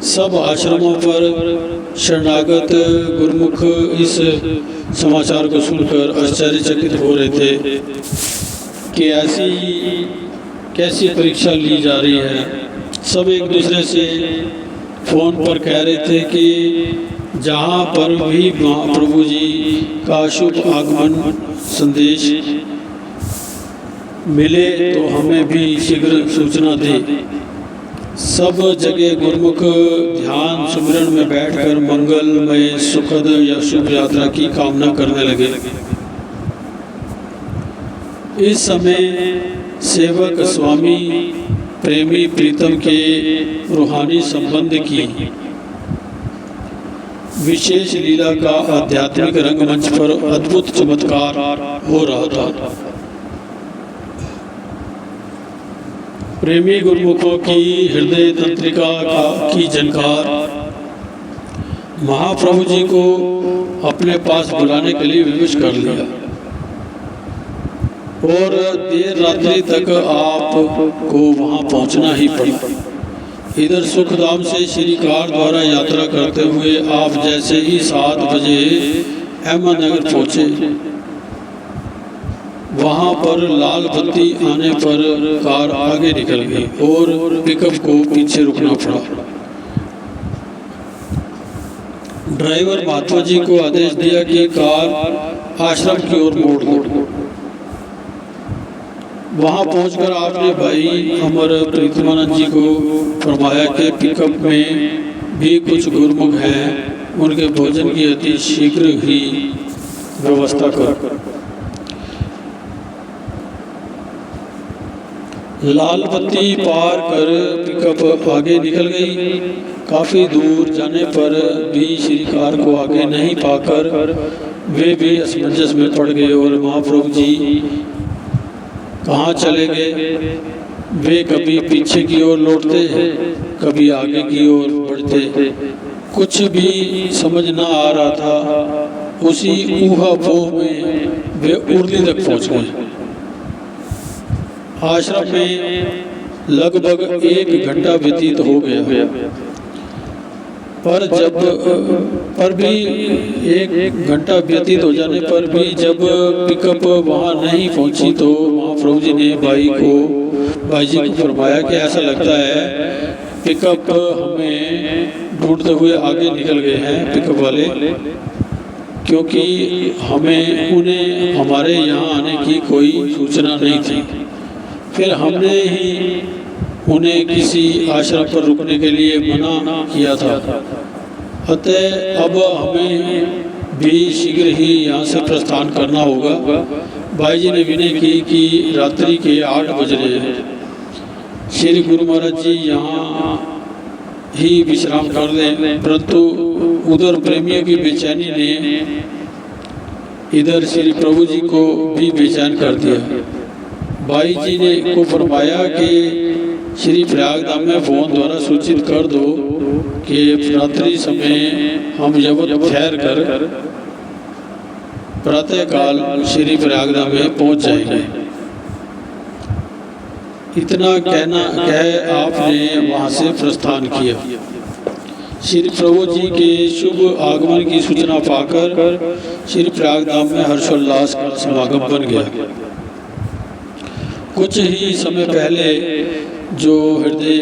सब आश्रमों पर शरणागत गुरुमुख इस समाचार को सुनकर आश्चर्यचकित हो रहे थे कि ऐसी कैसी परीक्षा ली जा रही है। सब एक दूसरे से फोन पर कह रहे थे कि जहाँ पर भी महाप्रभु जी का शुभ आगमन संदेश मिले तो हमें भी शीघ्र सूचना दे। सब जगह गुरुमुख ध्यान सुमिरन में बैठकर मंगलमय सुखद या शुभ यात्रा की कामना करने लगे। इस समय सेवक स्वामी प्रेमी प्रीतम के रूहानी संबंध की विशेष लीला का आध्यात्मिक रंगमंच पर अद्भुत चमत्कार हो रहा था। प्रेमी गुरुमुखों की हृदय तंत्रिका की जानकार महाप्रभु जी को अपने पास बुलाने के लिए विवश कर लिया और देर रात्रि तक आपको वहां पहुंचना ही पड़ा। इधर सुखधाम से श्री कार द्वारा यात्रा करते हुए आप जैसे ही 7 बजे अहमदनगर पहुंचे, वहां पर लाल बत्ती आने पर कार आगे निकल गई और पिकअप को पीछे रुकना पड़ा। ड्राइवर महात्मा जी को आदेश दिया कि कार आश्रम की ओर मोड़ दो। वहां पहुंचकर आपने भाई अमर प्रीतमानंद जी को फरमाया कि पिकअप में भी कुछ गुरुमुख हैं, उनके भोजन की अति शीघ्र ही व्यवस्था कर। लाल बत्ती पार कर पिकअप आगे निकल गई। काफ़ी दूर जाने पर भी श्री कार को आगे नहीं पाकर वे भी असमंजस में पड़ गए और महाप्रभु जी कहाँ चले गए। वे कभी पीछे की ओर लौटते, कभी आगे की ओर बढ़ते, कुछ भी समझ न आ रहा था। उसी ऊहापोह में वे उर्दी तक पहुँच गए। आश्रम में लगभग 1 घंटा व्यतीत हो गया, पर भी 1 घंटा व्यतीत हो जाने पर भी जब पिकअप वहां नहीं पहुंची तो महाप्रभु जी ने भाई जी को फरमाया कि ऐसा लगता है पिकअप हमें ढूंढते हुए आगे निकल गए हैं पिकअप वाले, क्योंकि उन्हें हमारे यहाँ आने की कोई सूचना नहीं थी। फिर हमने ही उन्हें किसी आश्रम पर रुकने के लिए मना किया था। अतः अब हमें भी शीघ्र ही यहाँ से प्रस्थान करना होगा। भाई जी ने विनय की कि रात्रि के 8 बज रहे हैं, श्री गुरु महाराज जी यहाँ ही विश्राम कर लें। परंतु उधर प्रेमियों की बेचैनी ने इधर श्री प्रभु जी को भी बेचैन कर दिया। भाई जी ने को फरमाया कि श्री प्रयागधाम में फोन द्वारा सूचित कर दो कि रात्रि समय हम यवत ठहर कर प्रातःकाल श्री प्रयागधाम में पहुंच जाएंगे। इतना कह आपने वहां से प्रस्थान किया। श्री प्रभु जी के शुभ आगमन की सूचना पाकर श्री प्रयागधाम में हर्षोल्लास का समागम बन गया। कुछ ही समय पहले जो हृदय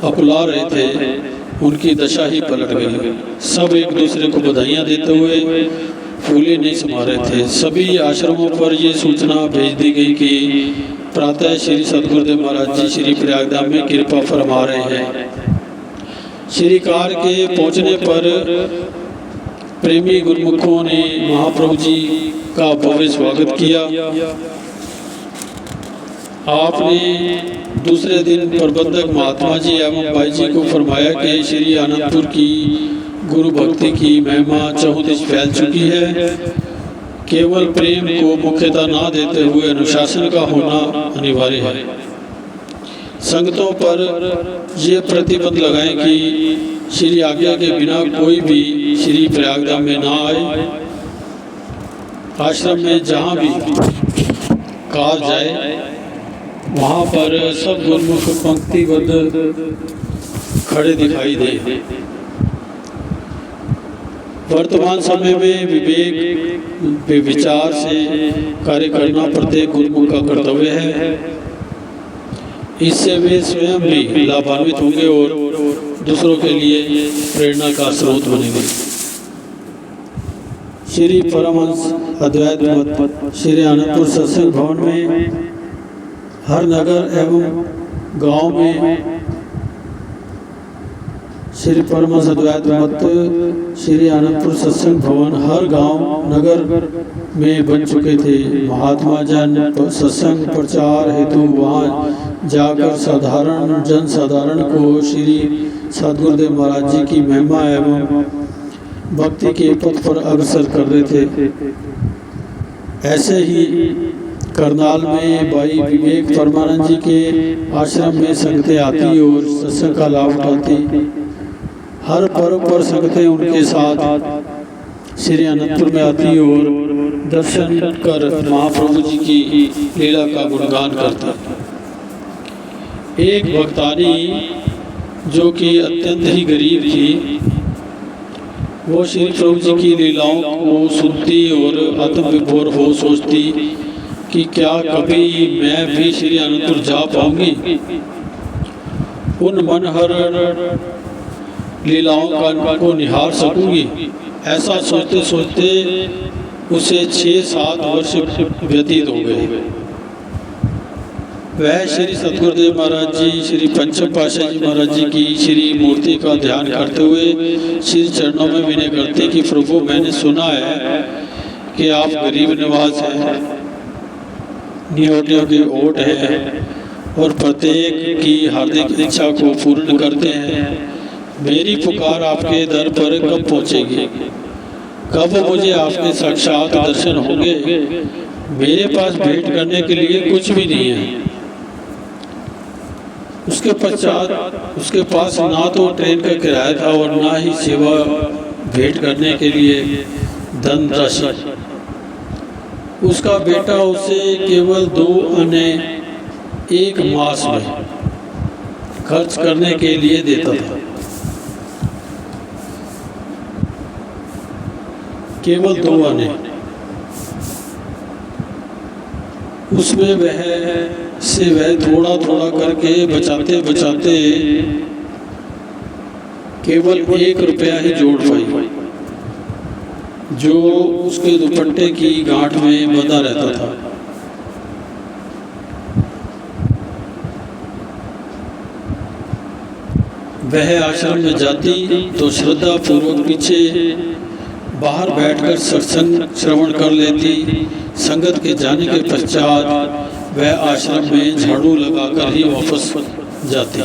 अकुला रहे थे उनकी दशा ही पलट गई। सब एक दूसरे को बधाइयाँ देते हुए फूले नहीं समा रहे थे। सभी आश्रमों पर ये सूचना भेज दी गई कि प्रातः श्री सद्गुरुदेव महाराज जी श्री प्रयागधाम में कृपा फरमा रहे हैं। श्री कार के पहुँचने पर प्रेमी गुरुमुखों ने महाप्रभु जी का भव्य स्वागत किया। आपने दूसरे दिन प्रबंधक महात्मा जी एवं भाई जी को फरमाया कि श्री आनंदपुर की गुरु भक्ति की महिमा चहुदिश फैल चुकी है। केवल प्रेम को मुख्यता ना देते हुए अनुशासन का होना अनिवार्य है। संगतों पर यह प्रतिबंध लगाएं कि श्री आज्ञा के बिना कोई भी श्री प्रयागधाम में ना आए। आश्रम में जहाँ भी कहा जाए वहाँ पर सब गुरुमुख पंक्तिबद्ध खड़े दिखाई दे। वर्तमान समय में विवेक विचार से कार्य करना प्रत्येक गुरुमुख का कर्तव्य है। इससे वे स्वयं भी लाभान्वित होंगे और दूसरों के लिए प्रेरणा का स्रोत बनेंगे। श्री परमहंस अद्वैत मत श्री आनंदपुर सत्संग भवन में हर नगर एवं गांव में श्री परमहंस अद्वैत मत श्री आनंदपुर सत्संग भवन हर गांव नगर में बन चुके थे। महात्मा जन सत्संग प्रचार हेतु वहां जाकर जन साधारण को श्री सद्गुरुदेव महाराज जी की महिमा एवं भक्ति के पथ पर अग्रसर कर रहे थे। ऐसे ही करनाल में भाई विवेक परमानंद जी के आश्रम में संगतें आती और सत्संग का लाभ उठाती। हर पर्व पर संगतें उनके साथ श्री अनंतपुर में आती और दर्शन कर महाप्रभु जी की लीला का गुणगान करता। एक भक्तानी जो कि अत्यंत ही गरीब थी, वो श्री प्रभु जी की लीलाओं को सुनती और आत्म विभोर हो सोचती कि क्या कभी मैं भी श्री अनंतपुर जा पाऊंगी। उन मनहर लीलाओं को निहार सकूंगी। ऐसा सोचते सोचते उसे 6-7 वर्ष व्यतीत हो गए। वह श्री सद्गुरुदेव महाराज जी श्री पंचम पातशाह जी महाराज जी की श्री मूर्ति का ध्यान करते हुए श्री चरणों में विनय करते कि प्रभु मैंने सुना है कि आप गरीब निवास हैं, नियोटियों की ओट है और प्रत्येक की हार्दिक इच्छा को पूर्ण करते हैं। मेरी पुकार आपके दर पर कब पहुंचेगी? कब मुझे आपके साक्षात दर्शन होंगे? मेरे पास भेंट करने के लिए कुछ भी नहीं है। उसके पश्चात उसके पास ना तो ट्रेन का किराया था और ना ही सेवा भेंट करने के लिए धन राशि। उसका बेटा उसे केवल 2 आने 1 मास में खर्च करने के लिए देता था। केवल 2 आने। उसमें वह थोड़ा थोड़ा करके बचाते बचाते केवल 1 रुपया ही जोड़ पाई, जो उसके दुपट्टे की गांठ में बंधा रहता था। वह आश्रम में जाती तो श्रद्धा पूर्वक पीछे बाहर बैठकर सत्संग श्रवण कर लेती। संगत के जाने के पश्चात वह आश्रम में झाड़ू लगाकर ही वापस जाती।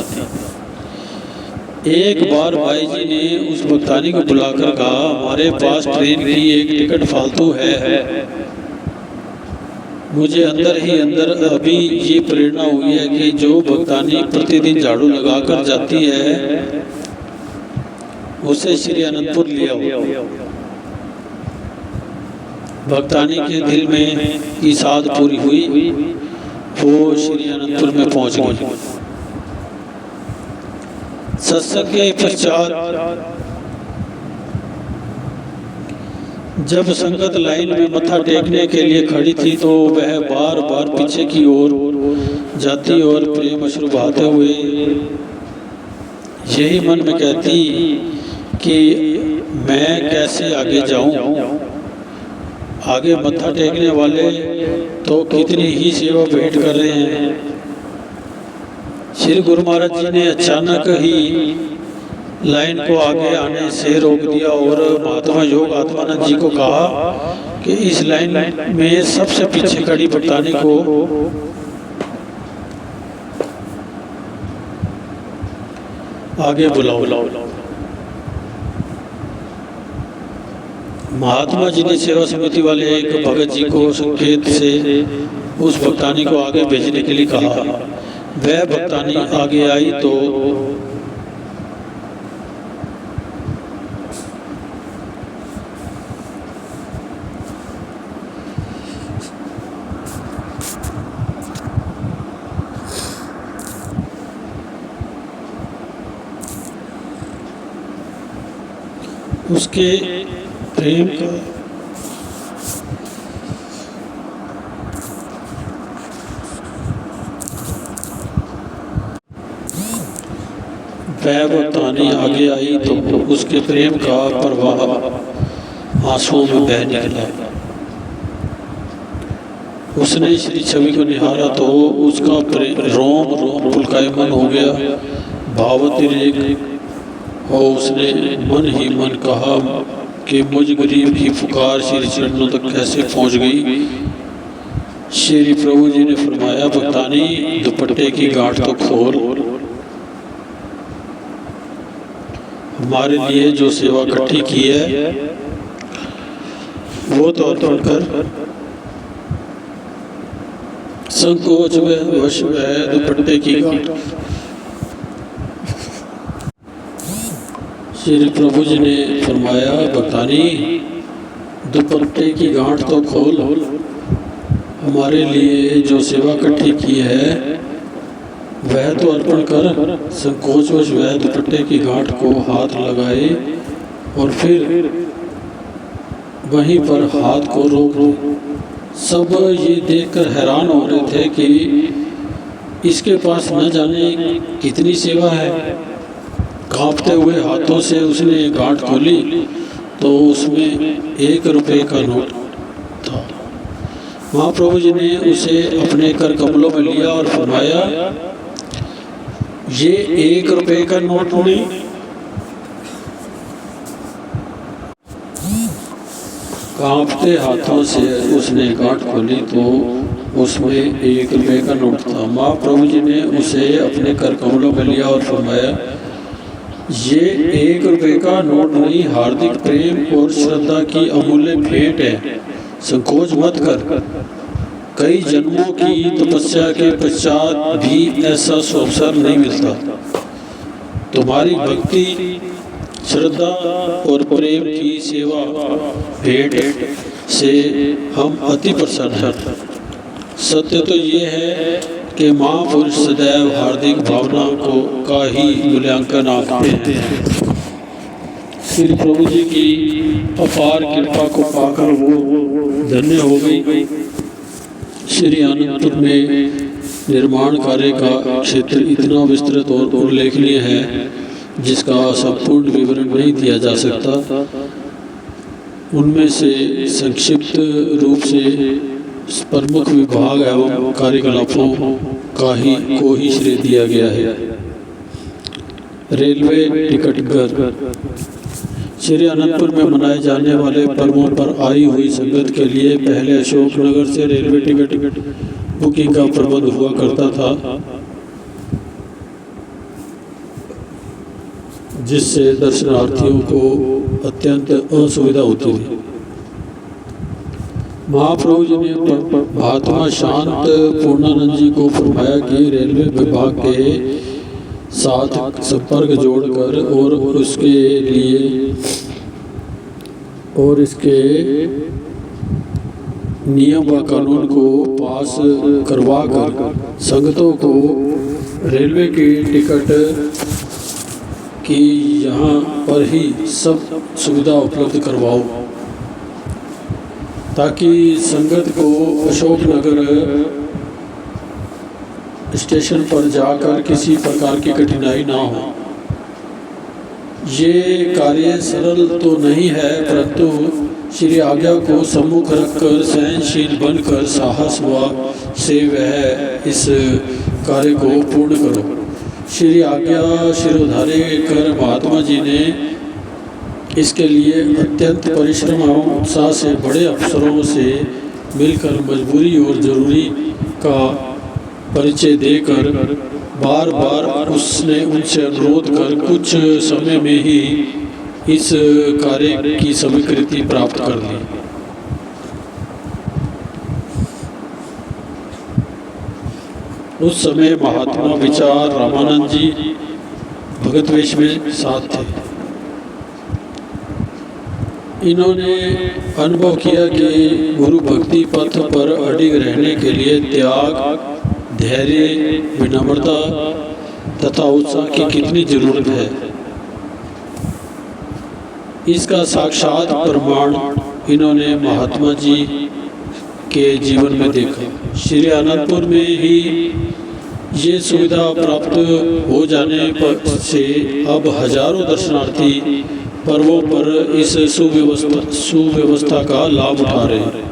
एक बार भाई जी ने उस भक्तानी को बुलाकर कहा, हमारे पास ट्रेन की एक टिकट फालतू है। मुझे अंदर ही अंदर अभी ये प्रेरणा हुई है कि जो भक्तानी प्रतिदिन झाड़ू लगाकर जाती है उसे श्री अनंतपुर ले आओ। भक्तानी के दिल में की साध पूरी हुई, वो श्री अनंतपुर में पहुंच गई। सत्संग के पश्चात जब संगत लाइन में मत्था टेकने के लिए खड़ी थी तो वह बार बार पीछे की ओर जाती और प्रेम अश्रु बहाते हुए यही मन में कहती कि मैं कैसे आगे जाऊं। आगे मत्था टेकने वाले तो कितनी ही सेवा भेंट कर रहे हैं। श्री गुरु महाराज जी ने अचानक ही लाइन को आगे आने से रोक दिया और महात्मा योग आत्मानंद जी को कहा कि इस लाइन में सबसे पीछे खड़ी भक्तानी को आगे बुलाओ। महात्मा जी ने सेवा समिति वाले एक भगत जी को संकेत से उस भक्तानी को आगे भेजने के लिए कहा। वह भक्तानी आगे आई तो उसके प्रेम का वह भक्तानी आगे आई तो उसके प्रेम का प्रवाह आंसुओं में बह निकला। उसने श्री छवि को निहारा तो उसका रोम रोम पुलकायमान हो गया, भावातिरेक और उसने मन ही मन कहा कि मुझ गरीब की पुकार श्री चरणों तक कैसे पहुंच गई। श्री प्रभु जी ने फरमाया, भक्तानी दुपट्टे की गांठ तो खोल। हमारे लिए जो सेवा इकट्ठी की है वो तो अर्पण कर। संकोच में वश में दुपट्टे की गांठ। श्री प्रभु जी ने फरमाया, भक्तानी दुपट्टे की गांठ तो खोल। हमारे लिए जो सेवा इकट्ठी की है वह तो अर्पण कर। संकोचवश वह दुपट्टे की गांठ को हाथ लगाए और फिर वहीं पर हाथ को रोक दो। सब ये देखकर हैरान हो रहे थे कि इसके पास न जाने कितनी सेवा है। कांपते हुए हाथों से उसने गांठ खोली तो उसमें 1 रुपये का नोट था। महाप्रभु जी ने उसे अपने कर कमलों में लिया और फरमाया, ये 1 रुपये का नोट नहीं, कांपते हाथों से उसने गांठ खोली तो उसमें 1 रुपये का नोट था। महाप्रभु जी ने उसे अपने कर कमलों में लिया और फरमाया, ये 1 रुपये का नोट नहीं, हार्दिक प्रेम और श्रद्धा की अमूल्य भेंट है। संकोच मत कर। कई जन्मों की तपस्या के पश्चात भी ऐसा अवसर नहीं मिलता। तुम्हारी भक्ति, श्रद्धा और प्रेम की सेवा भेंट से हम अति प्रसन्न हैं। सत्य तो ये है कि महापुरुष सदैव हार्दिक भावना को का ही मूल्यांकन आते हैं। श्री प्रभु जी की अपार कृपा को पाकर वो धन्य हो गई। श्री आनंदपुर में निर्माण कार्य का क्षेत्र इतना विस्तृत और उल्लेखनीय है जिसका संपूर्ण विवरण नहीं दिया जा सकता। उनमें से संक्षिप्त रूप से प्रमुख विभाग एवं कार्यकलापों को ही श्रेय दिया गया है। रेलवे टिकट घर। श्री अनंतपुर में मनाए जाने वाले पर्वों पर आई हुई संगत के लिए पहले अशोकनगर से रेलवे टिकट बुकिंग का प्रबंध हुआ करता था, जिससे दर्शनार्थियों को अत्यंत असुविधा होती थी। महाप्रभु जी ने महात्मा शांत पूर्णानंद जी को फरमाया कि रेलवे विभाग के साथ संपर्क जोड़कर और इसके नियम व कानून को पास करवा कर संगतों को रेलवे की टिकट की यहाँ पर ही सब सुविधा उपलब्ध करवाओ, ताकि संगत को अशोकनगर स्टेशन पर जाकर किसी प्रकार की कठिनाई ना हो। ये कार्य सरल तो नहीं है, परंतु श्री आज्ञा को सम्मुख रखकर सहनशील बनकर साहस व से वह इस कार्य को पूर्ण करो। श्री आज्ञा शिरोधार्य कर महात्मा जी ने इसके लिए अत्यंत परिश्रम एवं उत्साह से बड़े अफसरों से मिलकर मजबूरी और ज़रूरी का परिचय देकर बार बार उसने उनसे अनुरोध कर कुछ समय में ही इस कार्य की स्वीकृति प्राप्त कर ली। उस समय महात्मा विचार रामानंद जी भगत वेश में साथ थे। इन्होंने अनुभव किया कि गुरु भक्ति पथ पर अडिग रहने के लिए त्याग, धैर्य, विनम्रता तथा उत्साह की कितनी जरूरत है। इसका साक्षात प्रमाण इन्होंने महात्मा जी के जीवन में देखा। श्री आनंदपुर में ही ये सुविधा प्राप्त हो जाने पर से अब हजारों दर्शनार्थी पर्वों पर इस सुव्यवस्था का लाभ उठा रहे हैं।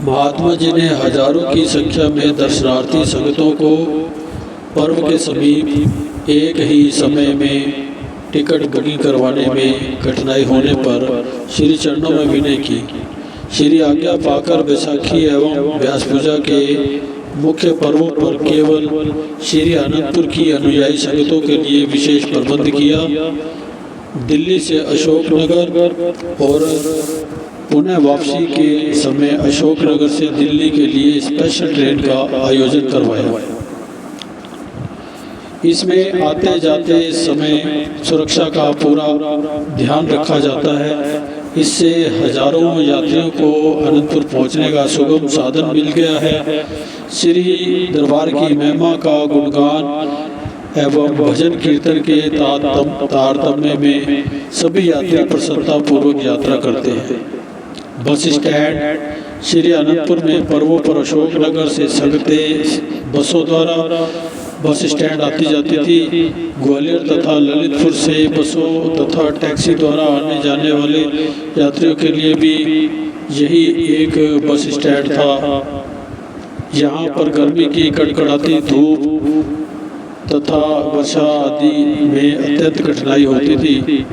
महात्मा जी ने हजारों की संख्या में दर्शनार्थी संगतों को पर्व के समीप एक ही समय में टिकट बुकिंग करवाने में कठिनाई होने पर श्री चरणों में विनय की। श्री आज्ञा पाकर बैसाखी एवं व्यास पूजा के मुख्य पर्वों पर केवल श्री आनंदपुर की अनुयायी संगतों के लिए विशेष प्रबंध किया। दिल्ली से अशोकनगर और पुनः वापसी के समय अशोकनगर से दिल्ली के लिए स्पेशल ट्रेन का आयोजन करवाया। इसमें आते जाते समय सुरक्षा का पूरा ध्यान रखा जाता है। इससे हजारों यात्रियों को अनंतपुर पहुंचने का सुगम साधन मिल गया है। श्री दरबार की महिमा का गुणगान एवं भजन कीर्तन के तारतम्य में सभी यात्री प्रसन्नता पूर्वक यात्रा करते हैं। बस स्टैंड श्री अनंतपुर में पर्वों पर अशोकनगर से संगतें बसों द्वारा बस स्टैंड आती जाती थी। ग्वालियर तथा ललितपुर से बसों तथा टैक्सी द्वारा आने जाने वाले यात्रियों के लिए भी यही एक बस स्टैंड था। यहाँ पर गर्मी की कड़कड़ाती धूप तथा वर्षा आदि में अत्यंत कठिनाई होती थी।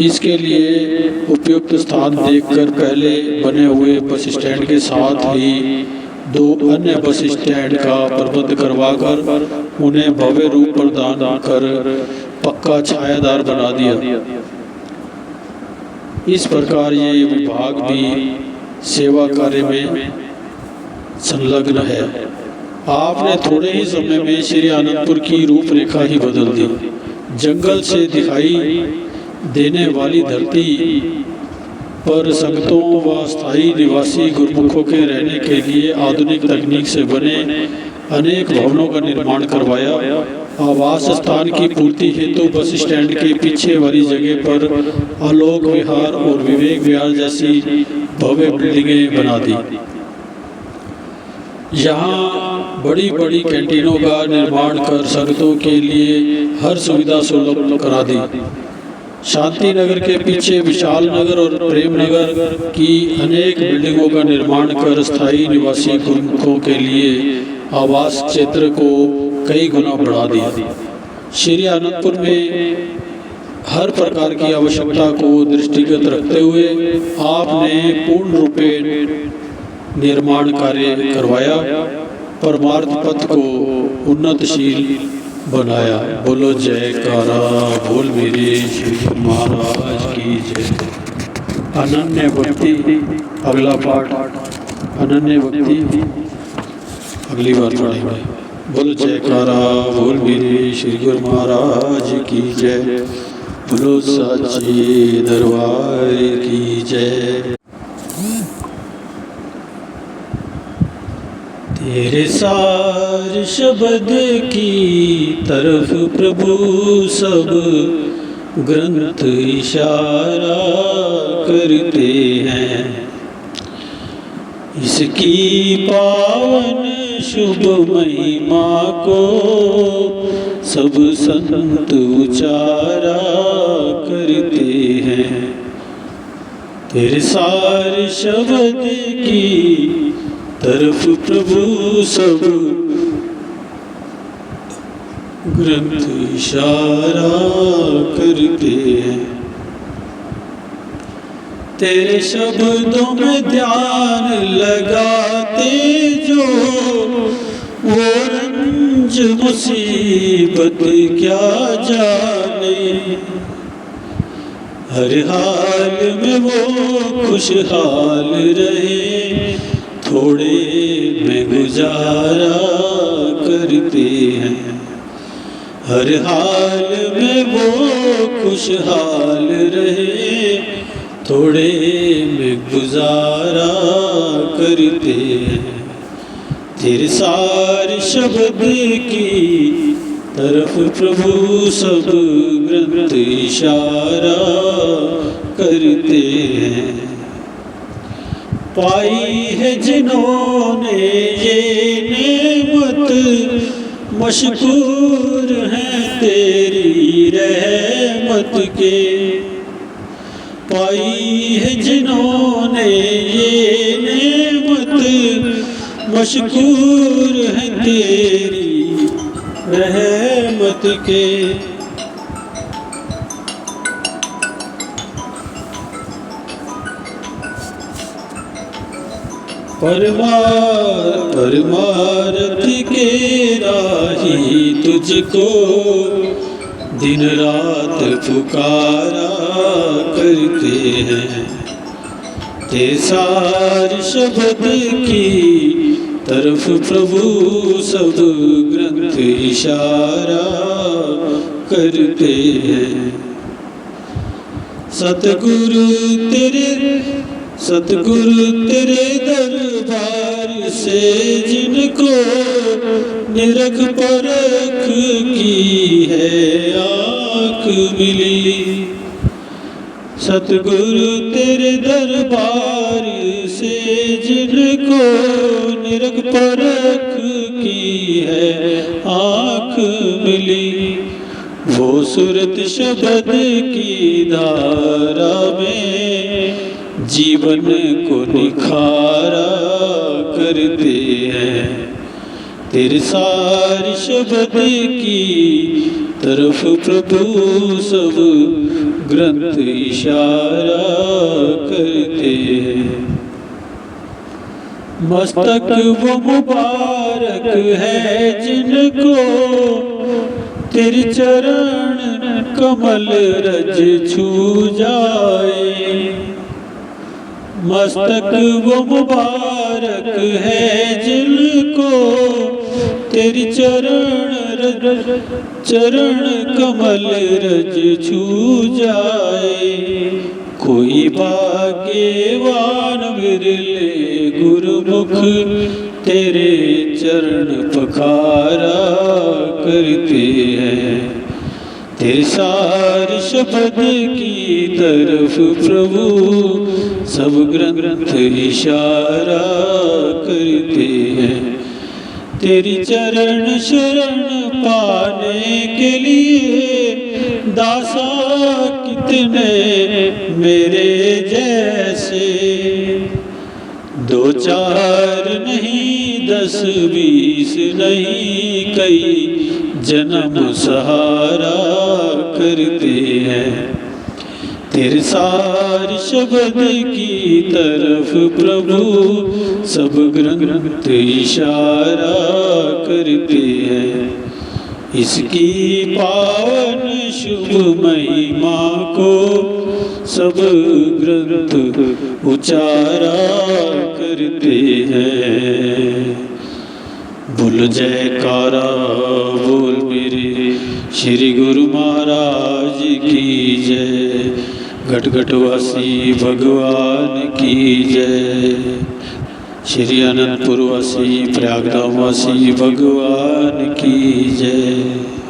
इसके लिए उपयुक्त स्थान देखकर पहले बने हुए बस स्टैंड के साथ ही 2 अन्य बस स्टैंड का प्रबंध करवाकर उन्हें भव्य रूप प्रदान कर पक्का छायादार बना दिया। इस प्रकार ये विभाग भी सेवा कार्य में संलग्न है। आपने थोड़े ही समय में श्री आनंदपुर की रूपरेखा ही बदल दी। जंगल से दिखाई देने वाली धरती पर संगतों व स्थायी निवासी गुरुमुखों के रहने के लिए आधुनिक तकनीक से बने अनेक भवनों का निर्माण करवाया। आवास स्थान की पूर्ति हेतु बस स्टैंड के पीछे वाली जगह पर आलोक विहार और विवेक विहार जैसी भव्य बिल्डिंगें बना दी। यहाँ बड़ी बड़ी कैंटीनों का निर्माण कर संगतों के लिए हर सुविधा सुलभ करा दी। शांति नगर के पीछे विशाल नगर और प्रेम नगर की अनेक बिल्डिंगों का निर्माण कर स्थायी निवासी गुरुमुखों के लिए आवास क्षेत्र को कई गुना बढ़ा दिया। श्री आनंदपुर में हर प्रकार की आवश्यकता को दृष्टिगत रखते हुए आपने पूर्ण रूपे निर्माण कार्य करवाया, परमार्थ पथ को उन्नतशील बनाया। बोलो जयकारा बोल मेरे श्री महाराज की जय। अनन्य भक्ति अगला पाठ अनन्य भक्ति अगली बार पढ़ेंगे। बोलो जयकारा बोल मेरे श्री गुरु महाराज की जय। बोलो सच्चे दरबार की जय। तेरे सार शब्द की तरफ प्रभु सब ग्रंथ इशारा करते हैं। इसकी पावन शुभ महिमा को सब संत उचारा करते हैं। तेरे सारे शब्द की तरफ प्रभु सब ग्रंथ इशारा करते हैं। तेरे शब्दों में ध्यान लगाते जो वो रंज मुसीबत क्या जाने, हर हाल में वो खुशहाल रहे, थोड़े में गुजारा करते हैं। हर हाल में वो खुशहाल रहे, थोड़े में गुजारा करते हैं। तेरे सारे शब्द की तरफ प्रभु सब ग्रंथ इशारा करते हैं। पाई है जिन्होंने ये नेमत, मशकूर हैं तेरी रहमत के। पाई है जिन्होंने ये नेमत, मशकूर हैं तेरी रहमत के। परमार्थ के राही तुझको दिन रात पुकारा करते हैं। तेरे सारे शब्द की तरफ प्रभु सब ग्रंथ इशारा करते हैं। सतगुरु तेरे दरबार से जिनको निरख परख की है आँख मिली। सतगुरु तेरे दरबार से जिनको निरख परख की है आँख मिली, वो सूरत शब्द की धारा में जीवन को निखारा करते हैं। तेरे सारे शब्द की तरफ प्रभु सब ग्रंथ इशारा करते हैं। मस्तक वो मुबारक है जिनको तेरे चरण कमल रज छू जाए। मस्तक वो मुबारक है जिनको तेरी चरण कमल रज छू जाए। कोई भाग्यवान विरले गुरुमुख तेरे चरण पखारा करते हैं। तेरे सारे शब्द की तरफ प्रभु सब ग्रंथ इशारा करते हैं। तेरी चरण शरण पाने के लिए दासा कितने मेरे जैसे, दो चार नहीं 10 20 नहीं कई जन्म सहारा करते हैं। तेरे सारे शब्द की तरफ प्रभु सब ग्रंथ इशारा करते हैं। इसकी पावन शुभ महिमा को सब ग्रंथ उचारा करते हैं। बोल जयकारा बोल मेरे श्री गुरु महाराज की जय। घटघटवासी भगवान की जय। श्री अनंतपुरवासी प्रयागरामवासी भगवान की जय।